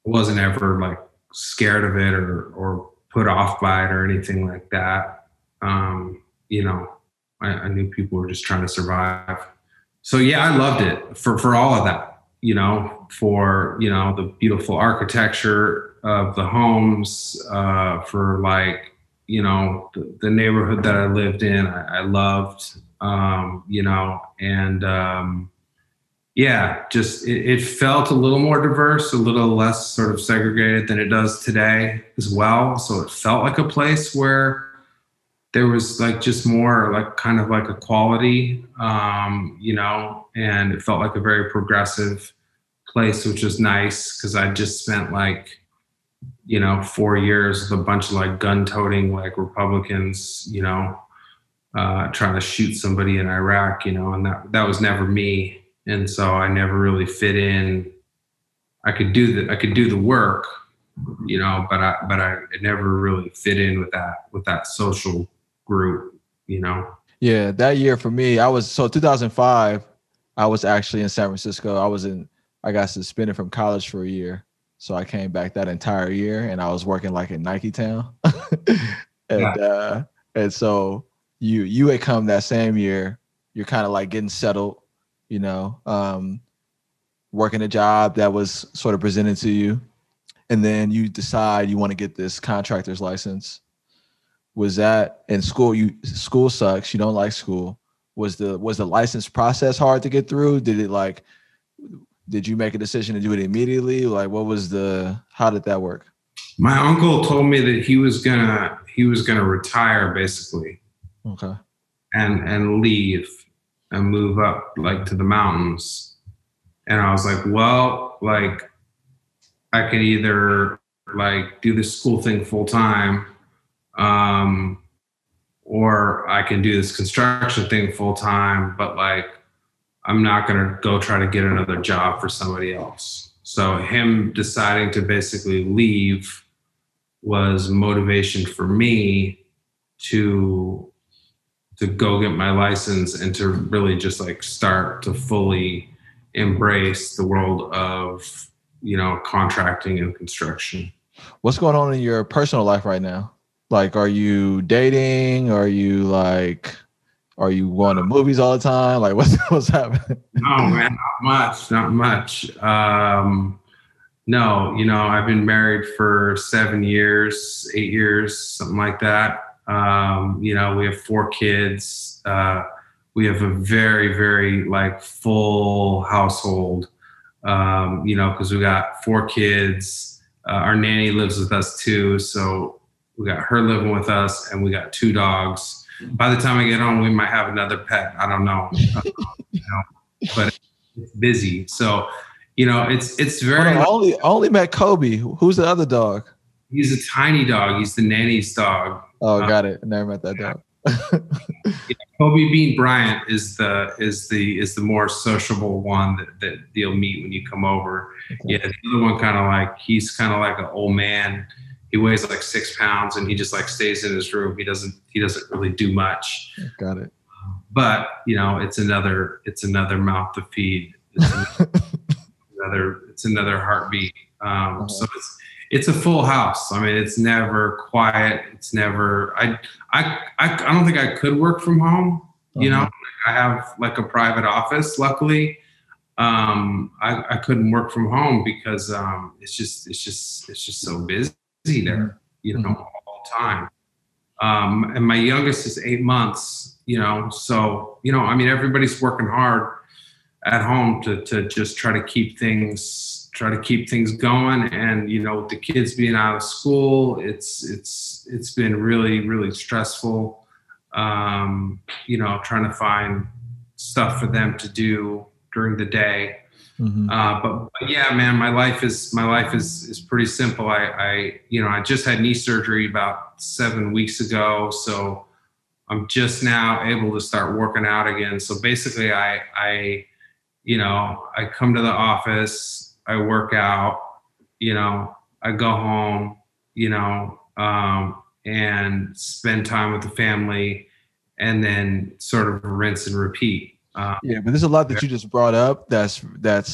I wasn't ever like scared of it or put off by it or anything like that. You know, I knew people were just trying to survive. So yeah, I loved it for all of that, you know, for, you know, the beautiful architecture of the homes, for like, you know, the neighborhood that I lived in, I loved, you know, and yeah, just it felt a little more diverse, a little less sort of segregated than it does today as well. So it felt like a place where there was like just more like kind of like equality, you know, and it felt like a very progressive place, which was nice because I just spent like, you know, 4 years with a bunch of like gun-toting like Republicans, you know, trying to shoot somebody in Iraq, you know, and that was never me, and so I never really fit in. I could do the work, you know, but I never really fit in with that social group, you know. Yeah, that year for me, 2005. I was actually in San Francisco. I got suspended from college for a year. So I came back that entire year and I was working like in Nike Town. and Yeah. and so you had come that same year. You're kind of like getting settled, you know, working a job that was sort of presented to you. And then you decide you want to get this contractor's license. Was that in school? School sucks. You don't like school. Was the license process hard to get through? Did you make a decision to do it immediately? Like, how did that work? My uncle told me that he was gonna retire basically. Okay. And leave and move up like to the mountains. And I was like, well, like I could either like do this school thing full time, or I can do this construction thing full time, but like I'm not going to go try to get another job for somebody else. So him deciding to basically leave was motivation for me to go get my license and to really just like start to fully embrace the world of, contracting and construction. What's going on in your personal life right now? Like, are you dating? Are you going to movies all the time? Like, what's happening? No, man, not much. No, I've been married for 7 years, 8 years, something like that. We have 4 kids. We have a very, very like full household. Because we got 4 kids. Our nanny lives with us too, so we got her living with us, and we got 2 dogs. By the time I get home, we might have another pet. I don't know, but it's busy. So, it's very. Only met Kobe. Who's the other dog? He's a tiny dog. He's the nanny's dog. Oh, got it. Never met that dog. Kobe Bean Bryant is the more sociable one that you'll meet when you come over. Okay. Yeah, the other one he's kind of like an old man. He weighs like 6 pounds, and he just like stays in his room. He doesn't really do much. Got it. But it's another mouth to feed. It's another heartbeat. So it's a full house. I mean, it's never quiet. It's never. I don't think I could work from home. I have like a private office. Luckily, I couldn't work from home because it's just so busy there. All the time. And my youngest is 8 months. So I mean, everybody's working hard at home to just try to keep things going. And with the kids being out of school, it's been really, really stressful. Trying to find stuff for them to do during the day. Mm-hmm. But yeah, man, my life is pretty simple. I just had knee surgery about 7 weeks ago, so I'm just now able to start working out again. So basically, I come to the office, I work out, I go home, and spend time with the family, and then sort of rinse and repeat. Yeah, but there's a lot that you just brought up that's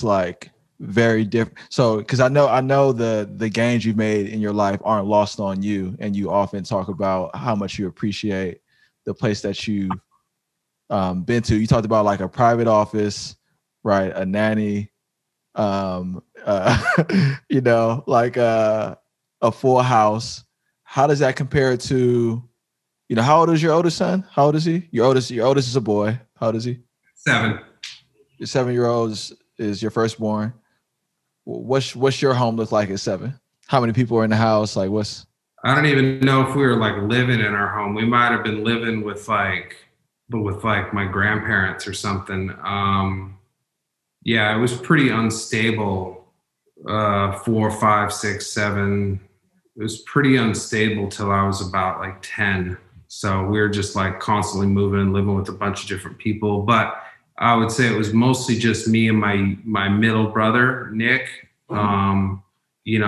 like very different. So, because I know the gains you've made in your life aren't lost on you, and you often talk about how much you appreciate the place that you've been to. You talked about like a private office, right? A nanny, like a full house. How does that compare to, how old is your oldest son? How old is he? Your oldest is a boy. How old is he? 7. Your 7-year-old is your firstborn. What's your home look like at 7? How many people are in the house? Like I don't even know if we were like living in our home. We might have been living with my grandparents or something. Yeah, it was pretty unstable. 4, 5, 6, 7. It was pretty unstable till I was about like 10. So we were just like constantly moving and living with a bunch of different people. But I would say it was mostly just me and my middle brother, Nick. And we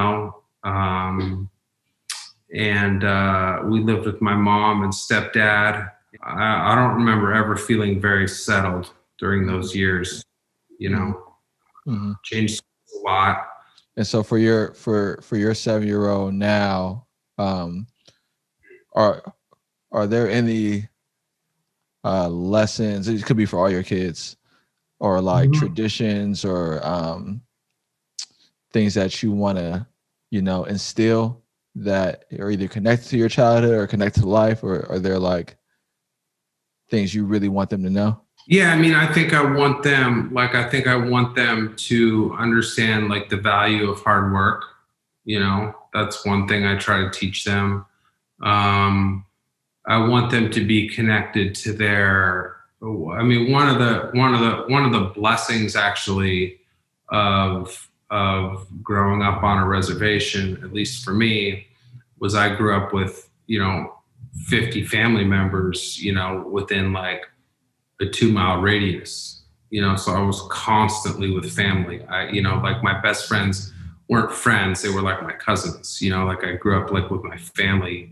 lived with my mom and stepdad. I don't remember ever feeling very settled during those years. Changed a lot. And so for your 7-year-old now, are there any lessons? It could be for all your kids, or like traditions, or things that you want to, instill that are either connected to your childhood or connected to life, or are there like things you really want them to know? Yeah, I mean, I think I want them to understand like the value of hard work. That's one thing I try to teach them. I want them to be connected to their. I mean, one of the blessings actually of growing up on a reservation, at least for me, was I grew up with 50 family members, within like a 2-mile radius. So I was constantly with family. Like my best friends weren't friends; they were like my cousins. Like I grew up like with my family.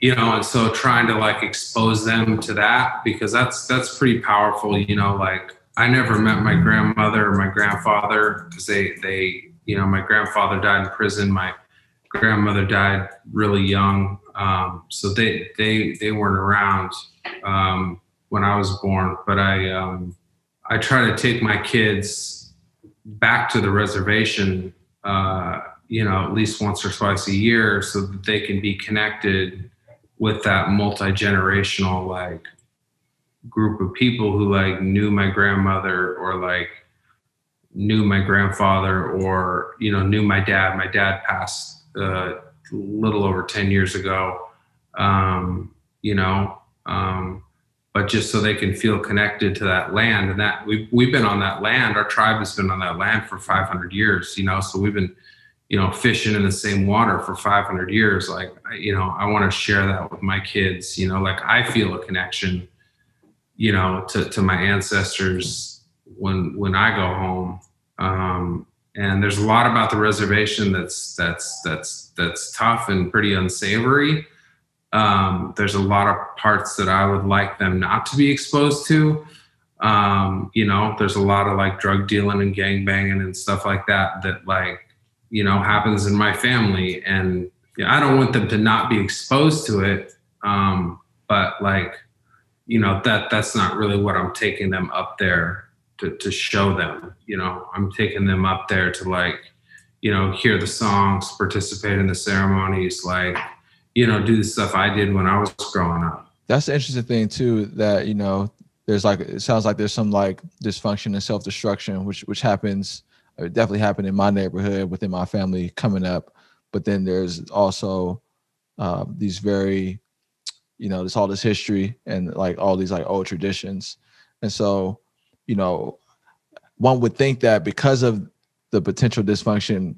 And so trying to like expose them to that, because that's pretty powerful. Like I never met my grandmother or my grandfather because they my grandfather died in prison. My grandmother died really young. So they weren't around when I was born, but I try to take my kids back to the reservation, at least once or twice a year so that they can be connected with that multi-generational like group of people who like knew my grandmother or like knew my grandfather or knew my dad. My dad passed a little over 10 years ago. um, you know but just so they can feel connected to that land, and that we've been on that land. Our tribe has been on that land for 500 years, so we've been fishing in the same water for 500 years. Like I want to share that with my kids. Like I feel a connection to my ancestors when I go home. And there's a lot about the reservation that's tough and pretty unsavory. There's a lot of parts that I would like them not to be exposed to. There's a lot of like drug dealing and gang banging and stuff like that like happens in my family, and I don't want them to not be exposed to it. But like that's not really what I'm taking them up there to show them. I'm taking them up there to like hear the songs, participate in the ceremonies, like do the stuff I did when I was growing up. That's the interesting thing too, that there's like, it sounds like there's some like dysfunction and self-destruction which happens, or definitely happened in my neighborhood within my family coming up. But then there's also these very there's all this history and like all these like old traditions. And so, one would think that because of the potential dysfunction,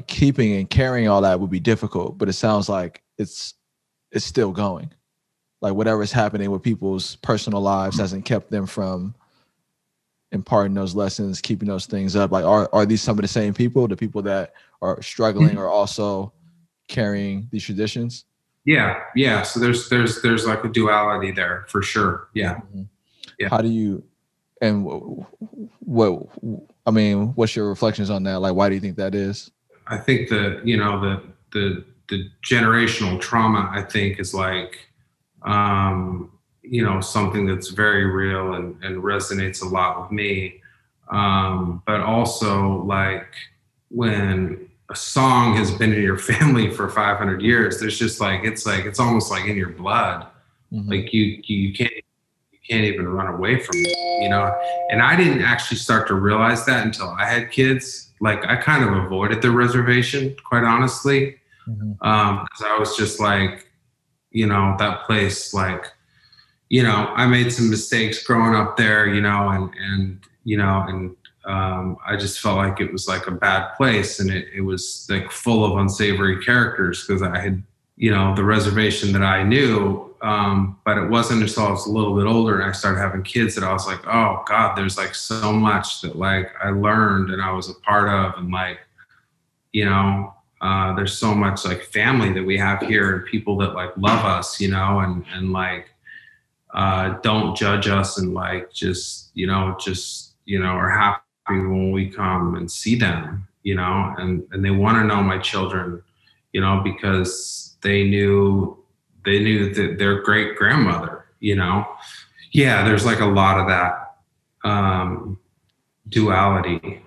keeping and carrying all that would be difficult, but it sounds like it's still going. Like whatever is happening with people's personal lives hasn't kept them from imparting those lessons, keeping those things up. Like, are these some of the same people, the people that are struggling are also carrying these traditions? Yeah. So there's like a duality there for sure. Yeah. Mm-hmm. Yeah. How do you, and what's your reflections on that? Like, why do you think that is? I think the generational trauma, I think, is like, something that's very real and resonates a lot with me. But also like when a song has been in your family for 500 years, there's just like, it's almost like in your blood. Mm-hmm. Like you can't even run away from it, and I didn't actually start to realize that until I had kids. Like I kind of avoided the reservation, quite honestly. Mm-hmm. 'Cause I was just like, that place, like, I made some mistakes growing up there, and I just felt like it was like a bad place, and it was like full of unsavory characters because I had, the reservation that I knew. But it wasn't until I was a little bit older and I started having kids that I was like, oh God, there's like so much that like I learned and I was a part of, and like, there's so much like family that we have here and people that like love us, and like don't judge us, and like just are happy when we come and see them, and they want to know my children, because they knew that their great grandmother, yeah, there's like a lot of that duality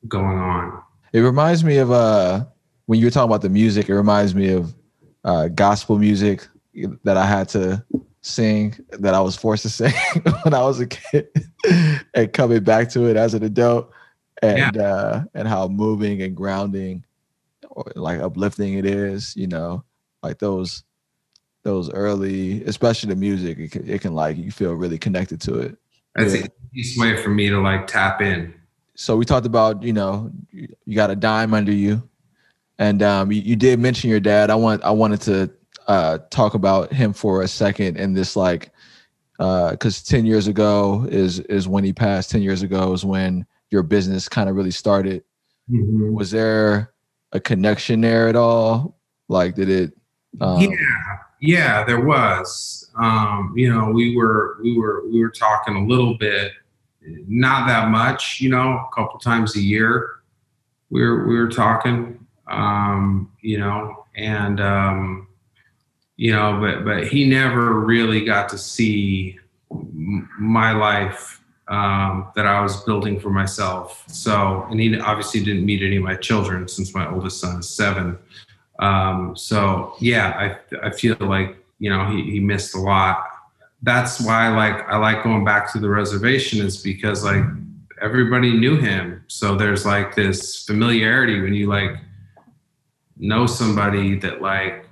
going on. It reminds me of when you were talking about the music, it reminds me of gospel music that I had to sing, that I was forced to sing when I was a kid, and coming back to it as an adult, and and how moving and grounding or like uplifting it is, like those early, especially the music, it can like, you feel really connected to it. That's the easiest way for me to like tap in. So we talked about, you got a dime under you, and you did mention your dad. I wanted to talk about him for a second, and this like, because 10 years ago is when he passed. 10 years ago is when your business kind of really started. Mm-hmm. Was there a connection there at all? Like, did it? Yeah, there was. We were talking a little bit, not that much, a couple times a year. we were talking, and but he never really got to see my life that I was building for myself. So, and he obviously didn't meet any of my children since my oldest son is 7. So yeah, I feel like, he missed a lot. That's why I like going back to the reservation, is because like everybody knew him. So there's like this familiarity when you like know somebody that like,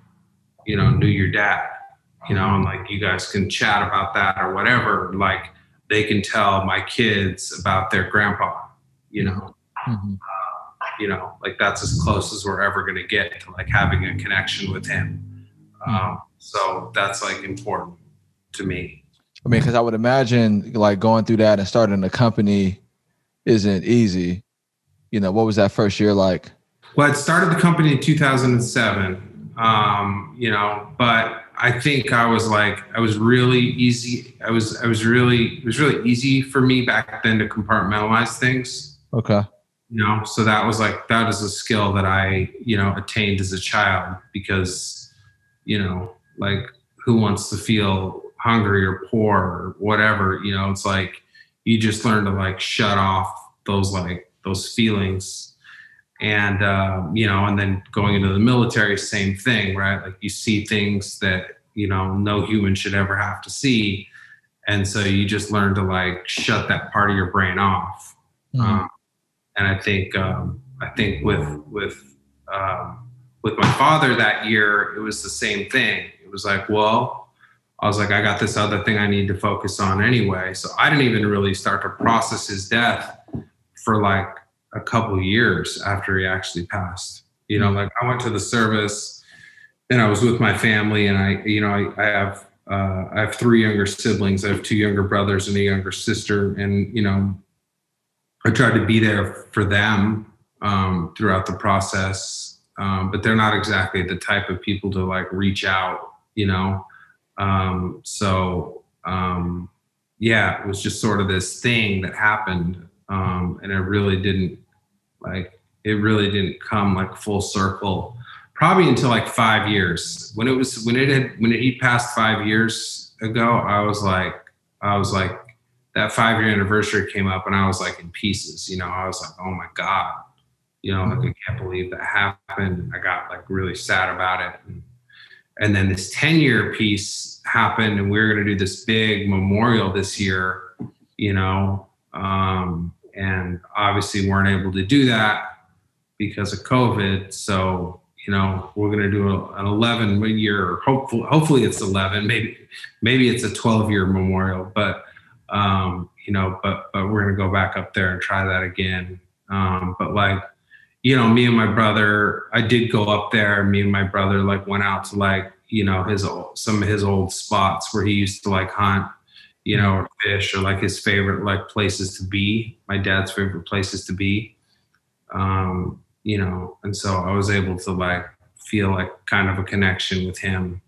knew your dad, and like you guys can chat about that or whatever. Like they can tell my kids about their grandpa, you know. Mm-hmm. Like that's as close as we're ever going to get to like having a connection with him. So that's like important to me. I mean, because I would imagine like going through that and starting a company isn't easy. What was that first year like? Well, I started the company in 2007, but I think I was really easy. It was really easy for me back then to compartmentalize things. Okay. So that is a skill that I, attained as a child, because, like who wants to feel hungry or poor or whatever, it's like, you just learn to like shut off those feelings. And, and then going into the military, same thing, right? Like you see things that, no human should ever have to see. And so you just learn to like shut that part of your brain off. Mm-hmm. And I think with my father that year, it was the same thing. It was like, well, I was like, I got this other thing I need to focus on anyway. So I didn't even really start to process his death for like a couple of years after he actually passed. Like I went to the service and I was with my family, and I have 3 younger siblings. I have 2 younger brothers and a younger sister, and I tried to be there for them throughout the process, but they're not exactly the type of people to like reach out, yeah, it was just sort of this thing that happened, and it really didn't come like full circle, probably until like 5 years. When he passed 5 years ago, I was like, that 5-year anniversary came up and I was like in pieces, I was like, oh my God, like I can't believe that happened. I got like really sad about it. And then this 10-year piece happened, and we were going to do this big memorial this year, and obviously weren't able to do that because of COVID. So, we're going to do an 11-year, hopefully it's 11, maybe it's a 12-year memorial, but we're going to go back up there and try that again. But like, me and my brother, I did go up there. Me and my brother like went out to like, some of his old spots where he used to like hunt, or fish, or like his favorite like places to be, my dad's favorite places to be. And so I was able to like feel like kind of a connection with him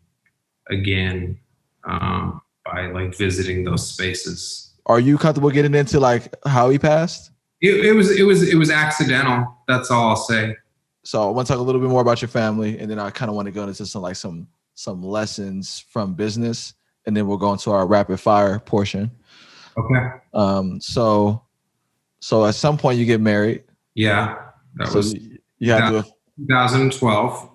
again, by like visiting those spaces. Are you comfortable getting into like how he passed? It was accidental. That's all I'll say. So I want to talk a little bit more about your family, and then I kind of want to go into some lessons from business, and then we'll go into our rapid fire portion. Okay. So at some point you get married. Yeah. That was you had to 2012.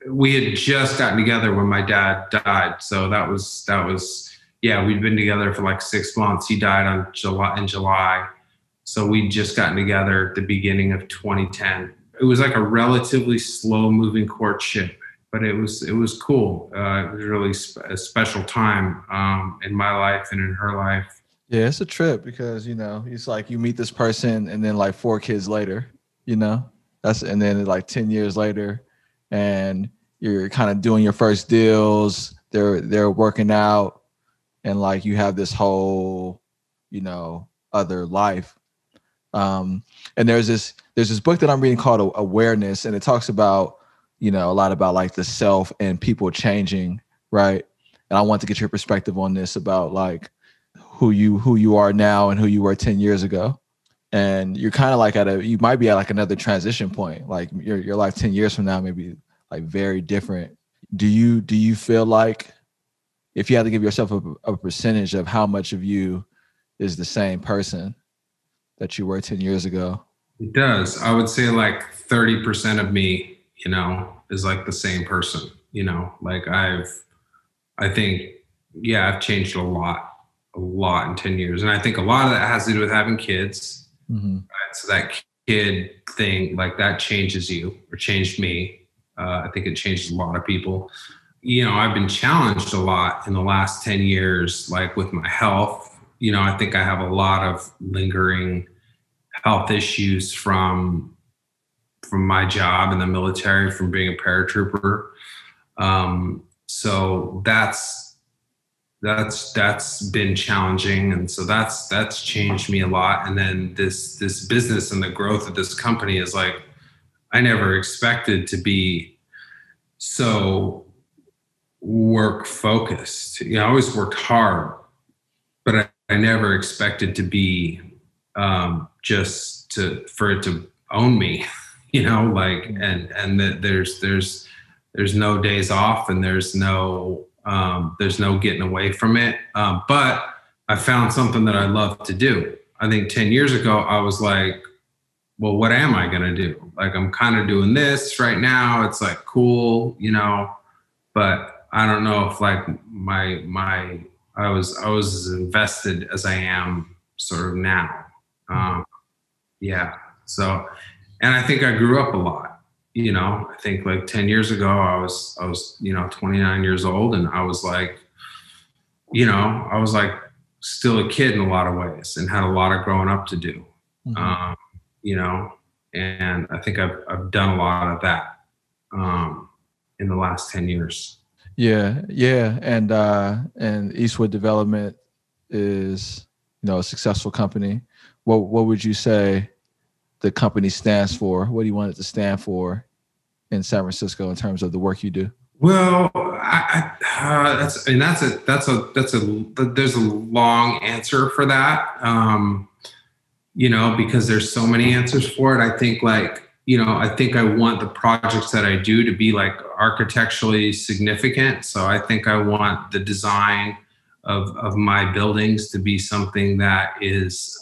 We had just gotten together when my dad died. So that was yeah, we'd been together for like 6 months. He died in July. So we'd just gotten together at the beginning of 2010. It was like a relatively slow moving courtship, but it was cool. It was really a special time in my life and in her life. Yeah, it's a trip because, it's like you meet this person and then like 4 kids later, and then like 10 years later, and you're kind of doing your first deals. They're working out, and like you have this whole, other life. And there's this book that I'm reading called Awareness, and it talks about, a lot about like the self and people changing, right? And I want to get your perspective on this about like who you are now and who you were 10 years ago. and you're kind of like you might be at like another transition point. Like your life 10 years from now may be like very different. Do you feel like if you had to give yourself a percentage of how much of you is the same person that you were 10 years ago? It does. I would say like 30% of me, is like the same person, like I think, yeah, I've changed a lot in 10 years. And I think a lot of that has to do with having kids. Mm-hmm. Right? So that kid thing, like that changes you or changed me. I think it changes a lot of people. I've been challenged a lot in the last 10 years, like with my health. I think I have a lot of lingering health issues from my job in the military, from being a paratrooper. So that's been challenging, and so that's changed me a lot. And then this business and the growth of this company is like, I never expected to be so work focused. I always worked hard, but I never expected to be for it to own me, like, and that there's no days off, and there's no getting away from it. But I found something that I love to do. I think 10 years ago, I was like, well, what am I going to do? Like, I'm kind of doing this right now. It's like cool, but I don't know if like I was as invested as I am sort of now. Yeah. So, and I think I grew up a lot. I think like 10 years ago, I was 29 years old, and I was like still a kid in a lot of ways, and had a lot of growing up to do. Mm-hmm. And I think I've done a lot of that in the last 10 years. Yeah, yeah, and Eastwood Development is a successful company. What would you say the company stands for? What do you want it to stand for in San Francisco in terms of the work you do? Well, there's a long answer for that. Because there's so many answers for it. I think I want the projects that I do to be like architecturally significant. So I think I want the design of my buildings to be something that is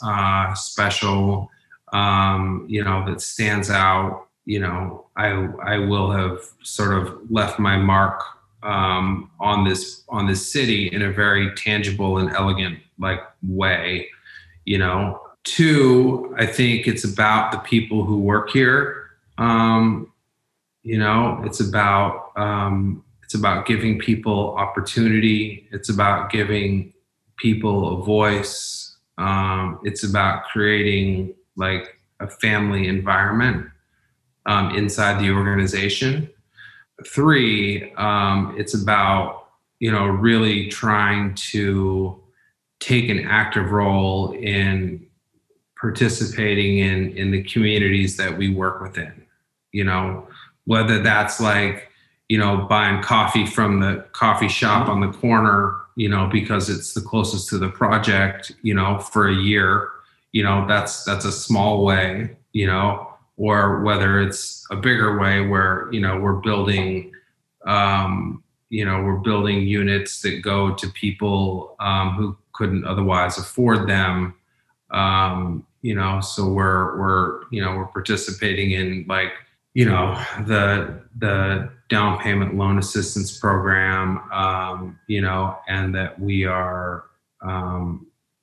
special, that stands out. I will have sort of left my mark on this city in a very tangible and elegant like way. Two, I think it's about the people who work here. It's about giving people opportunity. It's about giving people a voice. It's about creating like a family environment inside the organization. Three, it's about really trying to take an active role in participating in the communities that we work within, whether that's like, buying coffee from the coffee shop on the corner, because it's the closest to the project, for a year, that's a small way, or whether it's a bigger way where, we're building units that go to people who couldn't otherwise afford them. So we're participating in like, the down payment loan assistance program, and that we are,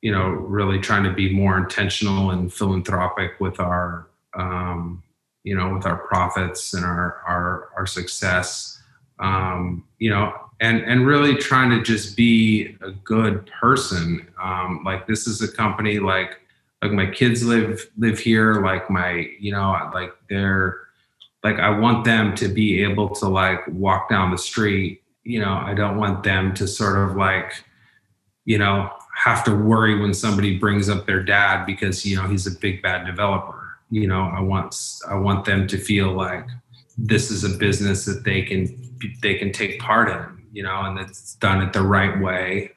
really trying to be more intentional and philanthropic with our, with our profits and our success, and really trying to just be a good person. Like this is a company like my kids live here, like I want them to be able to like walk down the street. I don't want them to sort of like, have to worry when somebody brings up their dad because, he's a big bad developer. I want them to feel like this is a business that they can take part in, and it's done it the right way.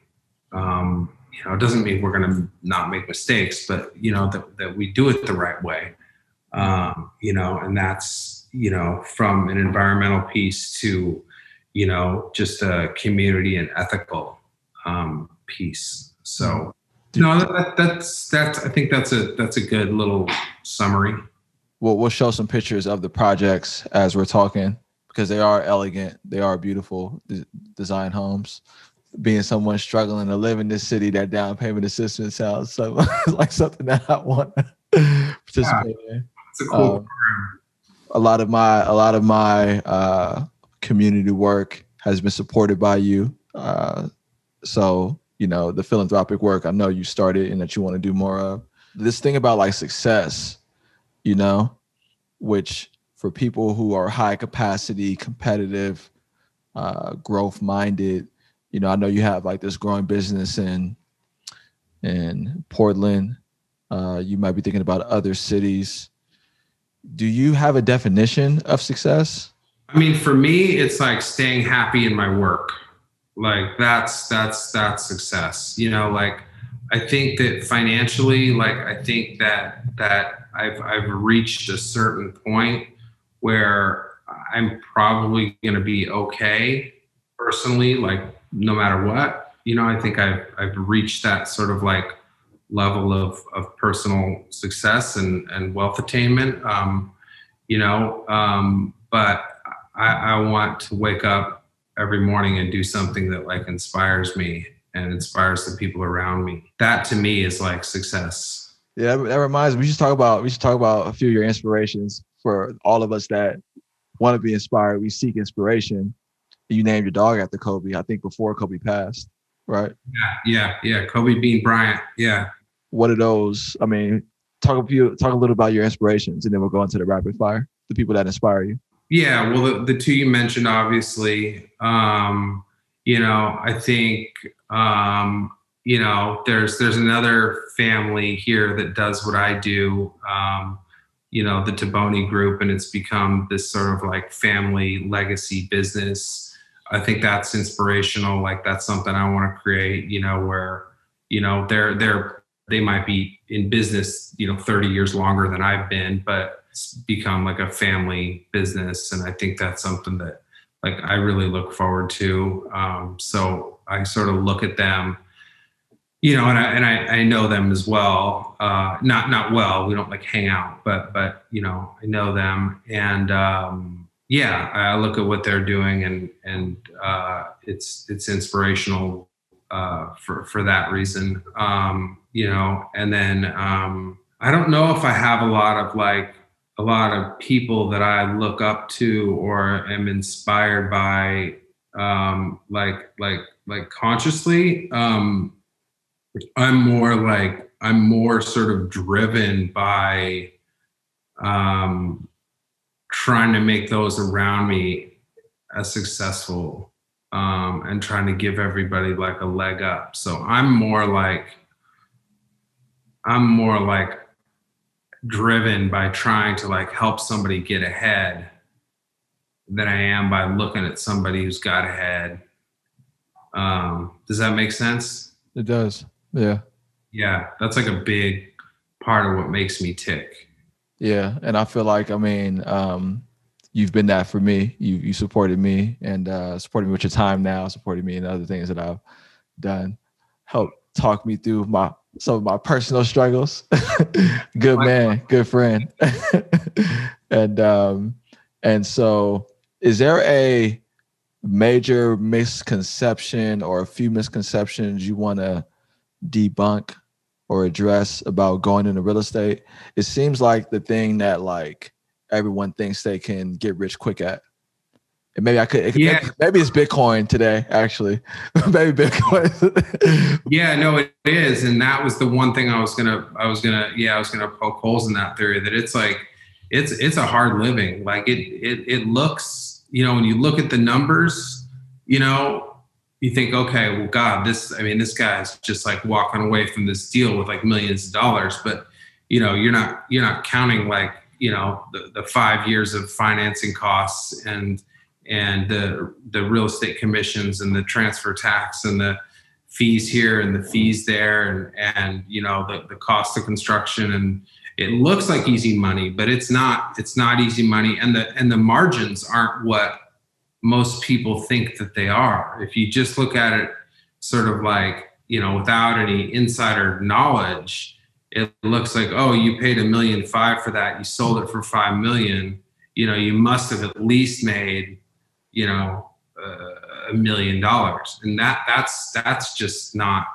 it doesn't mean we're going to not make mistakes, but, that we do it the right way. And that's, from an environmental piece to, just a community and ethical piece. So, no, that's I think that's a good little summary. We'll show some pictures of the projects as we're talking, because they are elegant, they are beautiful design homes. Being someone struggling to live in this city, that down payment assistance sounds so like something that I want to participate in. It's a cool a lot of my community work has been supported by you. So, the philanthropic work, I know you started and that you want to do more of. This thing about like success, which for people who are high capacity, competitive, growth minded, I know you have like this growing business in Portland. You might be thinking about other cities. Do you have a definition of success? I mean, for me, it's like staying happy in my work. Like that's success. Like I think that financially, like I think that I've reached a certain point where I'm probably going to be okay personally, like no matter what. I think I've reached that sort of like level of personal success and wealth attainment. But I want to wake up every morning and do something that like inspires me and inspires the people around me. That to me is like success. Yeah, that reminds me. We should talk about a few of your inspirations for all of us that want to be inspired. We seek inspiration. You named your dog after Kobe, I think before Kobe passed, right? Yeah. Kobe Bean Bryant. Yeah. What are those? I mean, talk a little about your inspirations, and then we'll go into the rapid fire. The people that inspire you. Yeah, well, the two you mentioned, obviously, I think, there's another family here that does what I do, the Taboni Group, and it's become this sort of like family legacy business. I think that's inspirational. Like that's something I want to create, where, they might be in business, 30 years longer than I've been, but it's become like a family business. And I think that's something that like I really look forward to. So I sort of look at them, and I know them as well. Not well, we don't like hang out, but I know them. And I look at what they're doing and it's inspirational for that reason. And then I don't know if I have a lot of people that I look up to or am inspired by, like consciously. I'm more sort of driven by trying to make those around me as successful, and trying to give everybody like a leg up. So I'm more like driven by trying to like help somebody get ahead than I am by looking at somebody who's got ahead. Does that make sense? It does. Yeah. Yeah. That's like a big part of what makes me tick. Yeah. And I feel like, you've been that for me. You supported me and supported me with your time now, supported me in other things that I've done. Help talk me through some of my personal struggles. Good man, good friend. And so is there a major misconception or a few misconceptions you want to debunk or address about going into real estate? It seems like the thing that like everyone thinks they can get rich quick at. And maybe maybe it's Bitcoin today, actually. Maybe Bitcoin. Yeah, no, it is. And that was the one thing I was gonna poke holes in that theory, that it's like, it's a hard living. Like it looks, when you look at the numbers, you think, okay, well, God, this guy's just like walking away from this deal with like millions of dollars, but you're not counting like, the 5 years of financing costs and the real estate commissions and the transfer tax and the fees here and the fees there, and the cost of construction, and it looks like easy money, but it's not easy money, and the margins aren't what most people think that they are. If you just look at it sort of like, without any insider knowledge, it looks like, oh, you paid $1.5 million for that, you sold it for $5 million, you must have at least made, $1 million. And that's just not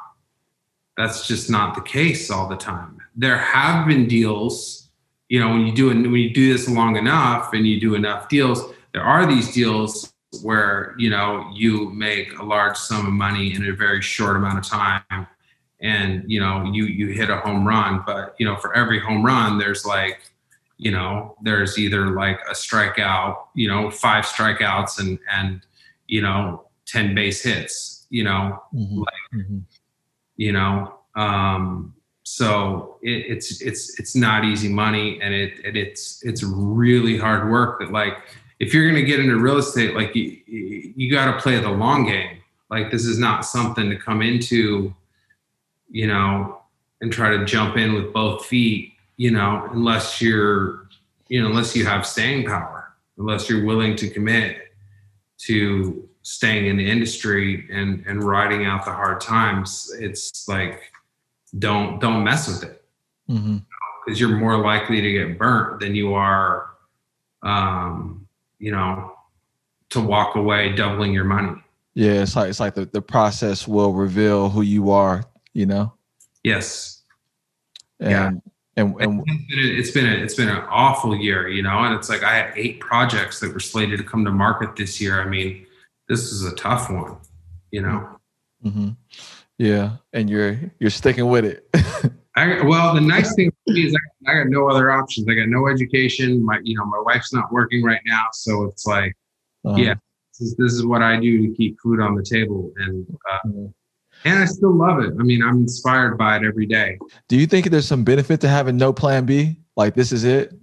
the case all the time. There have been deals, when you do this long enough and you do enough deals, there are these deals where, you make a large sum of money in a very short amount of time, and, you hit a home run. But, for every home run, there's like, there's either like a strikeout, 5 strikeouts and 10 base hits, so it's not easy money, and it's really hard work. That, like, if you're going to get into real estate, like, you got to play the long game. Like, this is not something to come into, and try to jump in with both feet, unless unless you have staying power, unless you're willing to commit to staying in the industry and riding out the hard times. It's like, don't mess with it, because you're more likely to get burnt than you are, to walk away doubling your money. Yeah, it's like the process will reveal who you are, Yes. And it's been an awful year, and it's like I had 8 projects that were slated to come to market this year. I mean, this is a tough one, Mm-hmm. Yeah, and you're sticking with it. Well, the nice thing for me is I got no other options. I got no education. My wife's not working right now, so it's like, yeah, this is what I do to keep food on the table, and I still love it. I mean, I'm inspired by it every day. Do you think there's some benefit to having no plan B? Like, this is it?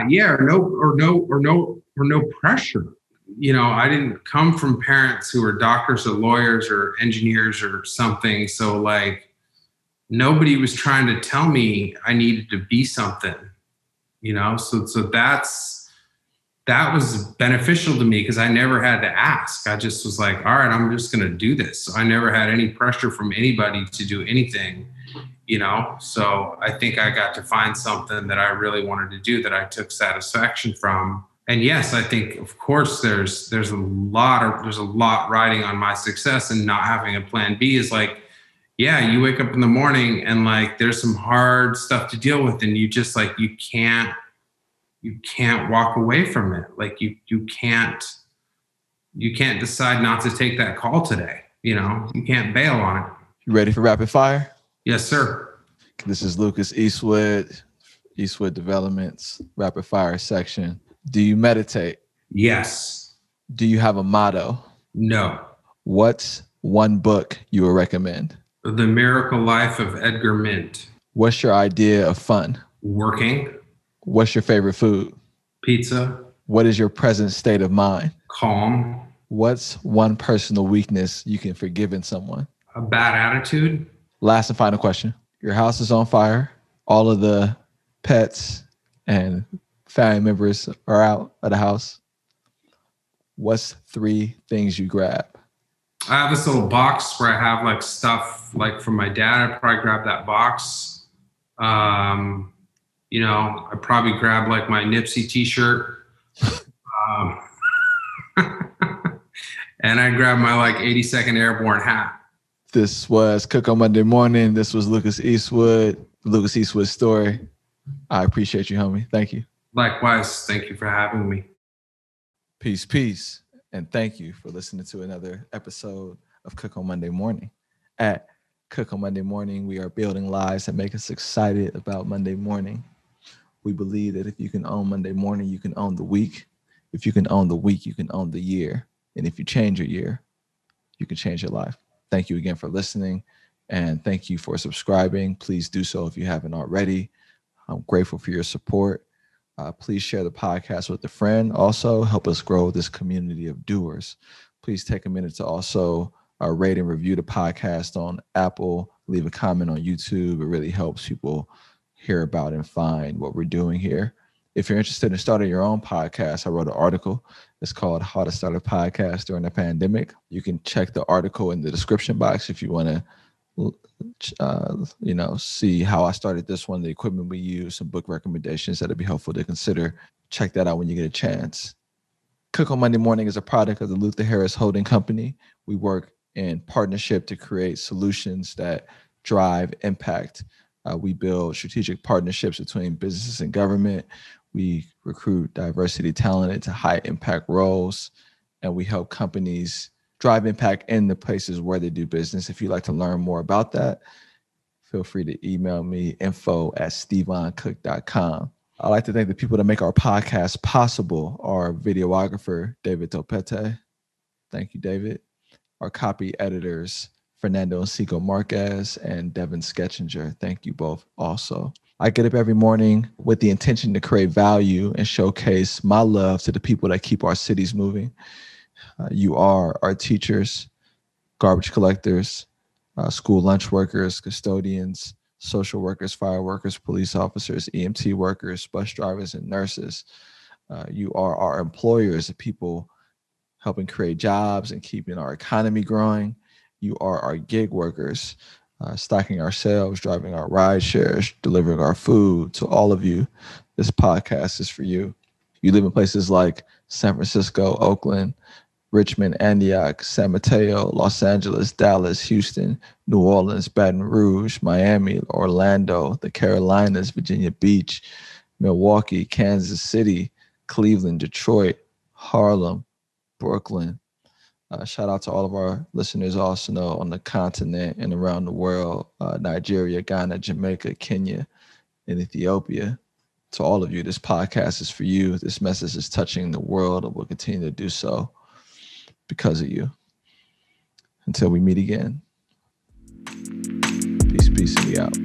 Yeah, or no pressure. I didn't come from parents who were doctors or lawyers or engineers or something. So, like, nobody was trying to tell me I needed to be something, so that was beneficial to me, because I never had to ask. I just was like, all right, I'm just going to do this. So I never had any pressure from anybody to do anything, so I think I got to find something that I really wanted to do, that I took satisfaction from. And yes, I think, of course, there's a lot riding on my success, and not having a plan B is like, yeah, you wake up in the morning and, like, there's some hard stuff to deal with, and you just, like, you can't walk away from it. Like, you can't decide not to take that call today. You can't bail on it. You ready for rapid fire? Yes, sir. This is Lucas Eastwood, Eastwood Development's rapid fire section. Do you meditate? Yes. Do you have a motto? No. What's one book you would recommend? The Miracle Life of Edgar Mint. What's your idea of fun? Working. What's your favorite food? Pizza. What is your present state of mind? Calm. What's one personal weakness you can forgive in someone? A bad attitude. Last and final question. Your house is on fire. All of the pets and family members are out of the house. What's 3 things you grab? I have this little box where I have, like, stuff, like, from my dad. I'd probably grab that box. I'd probably grab, like, my Nipsey t-shirt. And I'd grab my, like, 82nd Airborne hat. This was Cook on Monday Morning. This was Lucas Eastwood, Lucas Eastwood story. I appreciate you, homie. Thank you. Likewise. Thank you for having me. Peace, peace. And thank you for listening to another episode of Cook on Monday Morning. At Cook on Monday Morning, we are building lives that make us excited about Monday morning. We believe that if you can own Monday morning, you can own the week. If you can own the week, you can own the year. And if you change your year, you can change your life. Thank you again for listening. And thank you for subscribing. Please do so if you haven't already. I'm grateful for your support. Please share the podcast with a friend. Also, help us grow this community of doers. Please take a minute to also rate and review the podcast on Apple, leave a comment on YouTube. It really helps people hear about and find what we're doing here. If you're interested in starting your own podcast, I wrote an article. It's called How to Start a Podcast During the Pandemic. You can check the article in the description box if you want to see how I started this one, the equipment we use, some book recommendations that'd be helpful to consider. Check that out when you get a chance. Cook on Monday Morning is a product of the Luther Harris Holding Company. We work in partnership to create solutions that drive impact. We build strategic partnerships between businesses and government. We recruit diversity talent into high impact roles, and we help companies drive impact in the places where they do business. If you'd like to learn more about that, feel free to email me, info@stevoncook.com. I'd like to thank the people that make our podcast possible. Our videographer, David Topete. Thank you, David. Our copy editors, Fernando Encico Marquez and Devin Sketchinger. Thank you both also. I get up every morning with the intention to create value and showcase my love to the people that keep our cities moving. You are our teachers, garbage collectors, school lunch workers, custodians, social workers, fire workers, police officers, EMT workers, bus drivers, and nurses. You are our employers, the people helping create jobs and keeping our economy growing. You are our gig workers, stocking our shelves, driving our ride shares, delivering our food. To all of you, this podcast is for you. You live in places like San Francisco, Oakland, Richmond, Antioch, San Mateo, Los Angeles, Dallas, Houston, New Orleans, Baton Rouge, Miami, Orlando, the Carolinas, Virginia Beach, Milwaukee, Kansas City, Cleveland, Detroit, Harlem, Brooklyn. Shout out to all of our listeners also on the continent and around the world, Nigeria, Ghana, Jamaica, Kenya, and Ethiopia. To all of you, this podcast is for you. This message is touching the world and will continue to do so because of you. Until we meet again. Peace, and we out.